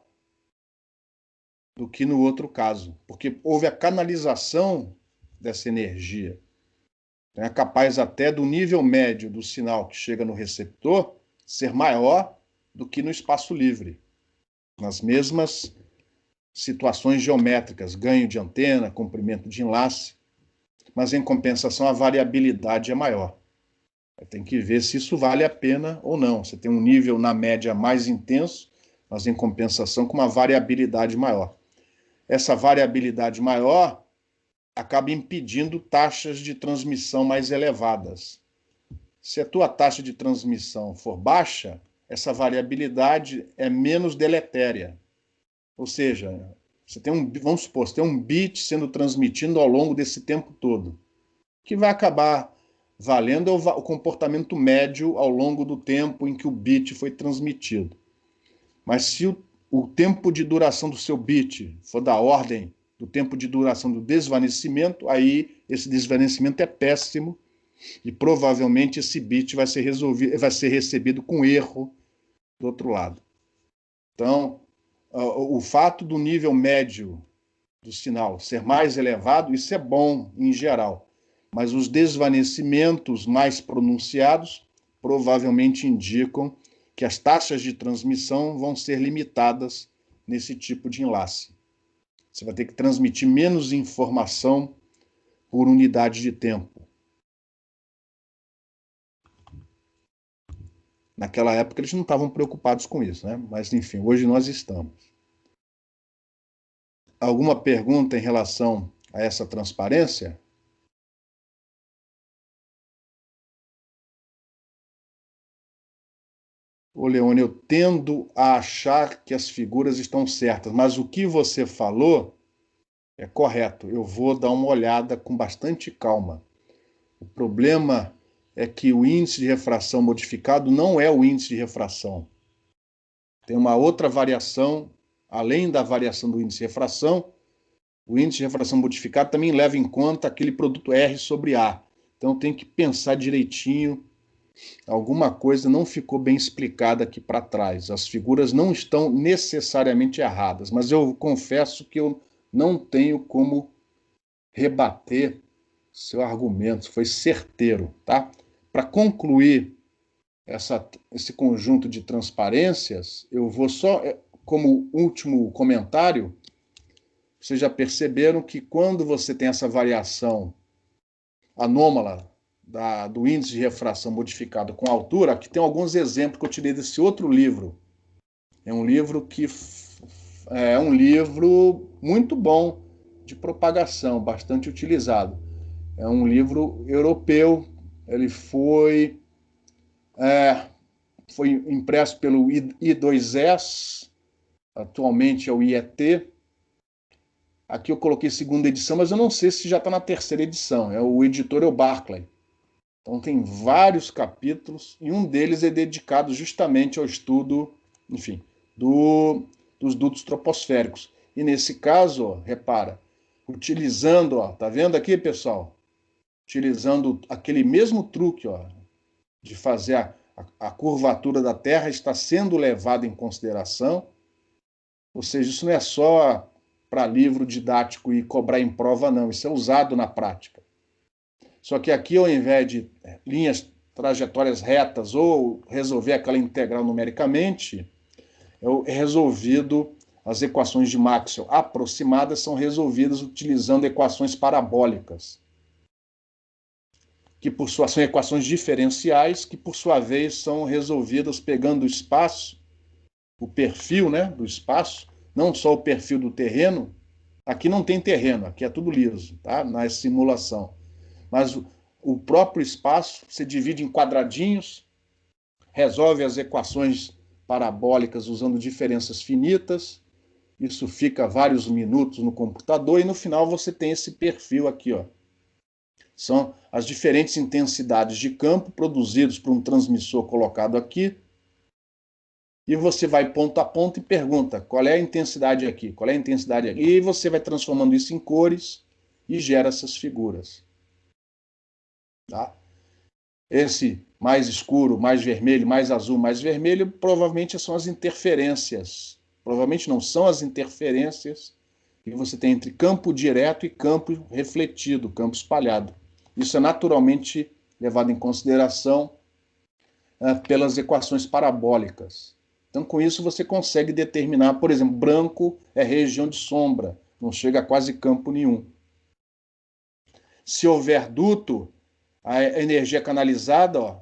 do que no outro caso, porque houve a canalização dessa energia. É capaz até do nível médio do sinal que chega no receptor ser maior do que no espaço livre, nas mesmas situações geométricas, ganho de antena, comprimento de enlace, mas em compensação a variabilidade é maior. Tem que ver se isso vale a pena ou não. Você tem um nível na média mais intenso, mas em compensação com uma variabilidade maior. Essa variabilidade maior acaba impedindo taxas de transmissão mais elevadas. Se a tua taxa de transmissão for baixa, essa variabilidade é menos deletéria. Ou seja, você tem vamos supor, você tem um bit sendo transmitido ao longo desse tempo todo. O que vai acabar valendo é o comportamento médio ao longo do tempo em que o bit foi transmitido. Mas se o tempo de duração do seu bit for da ordem do tempo de duração do desvanecimento, aí esse desvanecimento é péssimo e provavelmente esse bit vai ser recebido com erro do outro lado. Então, o fato do nível médio do sinal ser mais elevado, isso é bom em geral, mas os desvanecimentos mais pronunciados provavelmente indicam que as taxas de transmissão vão ser limitadas nesse tipo de enlace. Você vai ter que transmitir menos informação por unidade de tempo. Naquela época eles não estavam preocupados com isso, né? Mas, enfim, hoje nós estamos. Alguma pergunta em relação a essa transparência? Ô, Leone, eu tendo a achar que as figuras estão certas, mas o que você falou é correto. Eu vou dar uma olhada com bastante calma. O problema é que o índice de refração modificado não é o índice de refração. Tem uma outra variação, além da variação do índice de refração, o índice de refração modificado também leva em conta aquele produto R sobre A. Então tem que pensar direitinho. Alguma coisa não ficou bem explicada aqui para trás. As figuras não estão necessariamente erradas, mas eu confesso que eu não tenho como rebater seu argumento. Foi certeiro, tá? Para concluir esse conjunto de transparências, eu vou só, como último comentário, vocês já perceberam que quando você tem essa variação anômala do índice de refração modificado com altura, aqui tem alguns exemplos que eu tirei desse outro livro. É um livro que é um livro muito bom de propagação, bastante utilizado. É um livro europeu, ele foi impresso pelo I2S, atualmente é o IET. Aqui eu coloquei segunda edição, mas eu não sei se já está na terceira edição. O editor é o Barclay. Então tem vários capítulos e um deles é dedicado justamente ao estudo, enfim, dos dutos troposféricos. E nesse caso, ó, repara, utilizando, ó, tá vendo aqui, pessoal? Utilizando aquele mesmo truque, ó, de fazer a curvatura da Terra está sendo levada em consideração. Ou seja, isso não é só para livro didático e cobrar em prova, não. Isso é usado na prática. Só que aqui, ao invés de linhas, trajetórias retas ou resolver aquela integral numericamente, é resolvido, as equações de Maxwell aproximadas são resolvidas utilizando equações parabólicas, que por são equações diferenciais, que por sua vez são resolvidas pegando o espaço, o perfil, né, do espaço, não só o perfil do terreno. Aqui não tem terreno, aqui é tudo liso, tá? Na simulação. Mas o próprio espaço se divide em quadradinhos, resolve as equações parabólicas usando diferenças finitas, isso fica vários minutos no computador e no final você tem esse perfil aqui, ó. São as diferentes intensidades de campo produzidos por um transmissor colocado aqui. E você vai ponto a ponto e pergunta qual é a intensidade aqui, qual é a intensidade aqui. E você vai transformando isso em cores e gera essas figuras. Tá? Esse mais escuro, mais vermelho, mais azul, mais vermelho, provavelmente são as interferências. Provavelmente não são as interferências que você tem entre campo direto e campo refletido, campo espalhado. Isso é naturalmente levado em consideração pelas equações parabólicas. Então, com isso, você consegue determinar, por exemplo, branco é região de sombra, não chega a quase campo nenhum. Se houver duto, a energia canalizada, ó,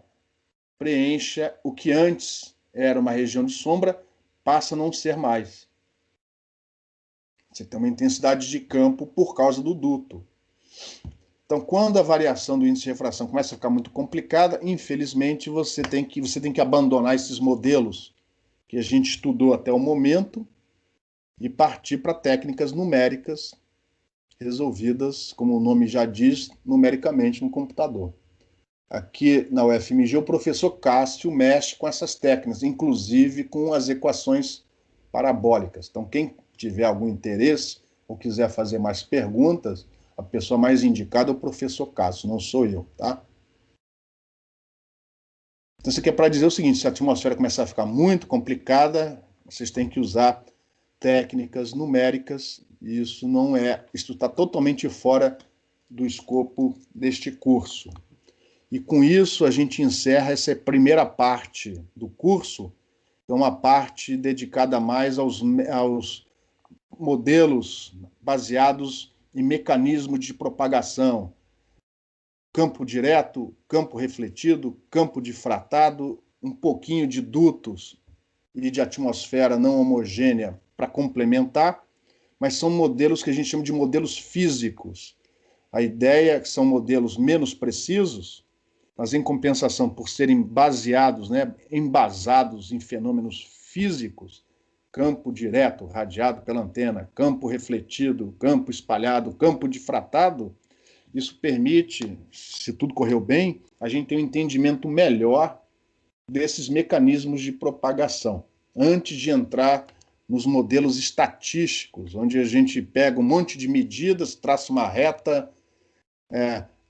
preencha o que antes era uma região de sombra, passa a não ser mais. Você tem uma intensidade de campo por causa do duto. Então, quando a variação do índice de refração começa a ficar muito complicada, infelizmente você tem que abandonar esses modelos que a gente estudou até o momento e partir para técnicas numéricas resolvidas, como o nome já diz, numericamente no computador. Aqui na UFMG, o professor Cássio mexe com essas técnicas, inclusive com as equações parabólicas. Então, quem tiver algum interesse ou quiser fazer mais perguntas, a pessoa mais indicada é o professor Cássio, não sou eu, tá? Então, isso aqui é para dizer o seguinte: se a atmosfera começar a ficar muito complicada, vocês têm que usar técnicas numéricas, e isso está totalmente fora do escopo deste curso. E com isso a gente encerra essa primeira parte do curso, que é uma parte dedicada mais aos modelos baseados em mecanismo de propagação, campo direto, campo refletido, campo difratado um pouquinho de dutos e de atmosfera não homogênea para complementar, mas são modelos que a gente chama de modelos físicos. A ideia é que são modelos menos precisos, mas em compensação, por serem baseados, né, embasados em fenômenos físicos, campo direto, radiado pela antena, campo refletido, campo espalhado, campo difratado, isso permite, se tudo correu bem, a gente ter um entendimento melhor desses mecanismos de propagação, antes de entrar nos modelos estatísticos, onde a gente pega um monte de medidas, traça uma reta,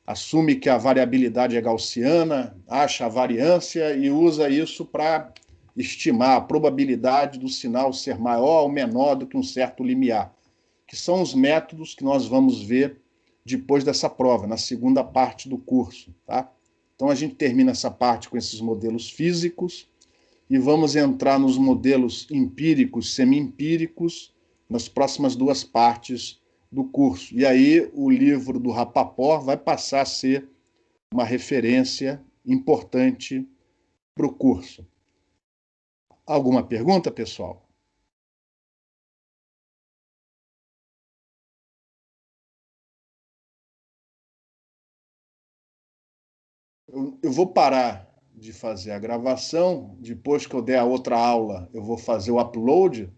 assume que a variabilidade é gaussiana, acha a variância e usa isso para estimar a probabilidade do sinal ser maior ou menor do que um certo limiar, que são os métodos que nós vamos ver depois dessa prova, na segunda parte do curso. Tá? Então a gente termina essa parte com esses modelos físicos e vamos entrar nos modelos empíricos, semi-empíricos, nas próximas duas partes do curso. E aí o livro do Rapaport vai passar a ser uma referência importante para o curso. Alguma pergunta, pessoal? Eu vou parar de fazer a gravação, depois que eu der a outra aula, eu vou fazer o upload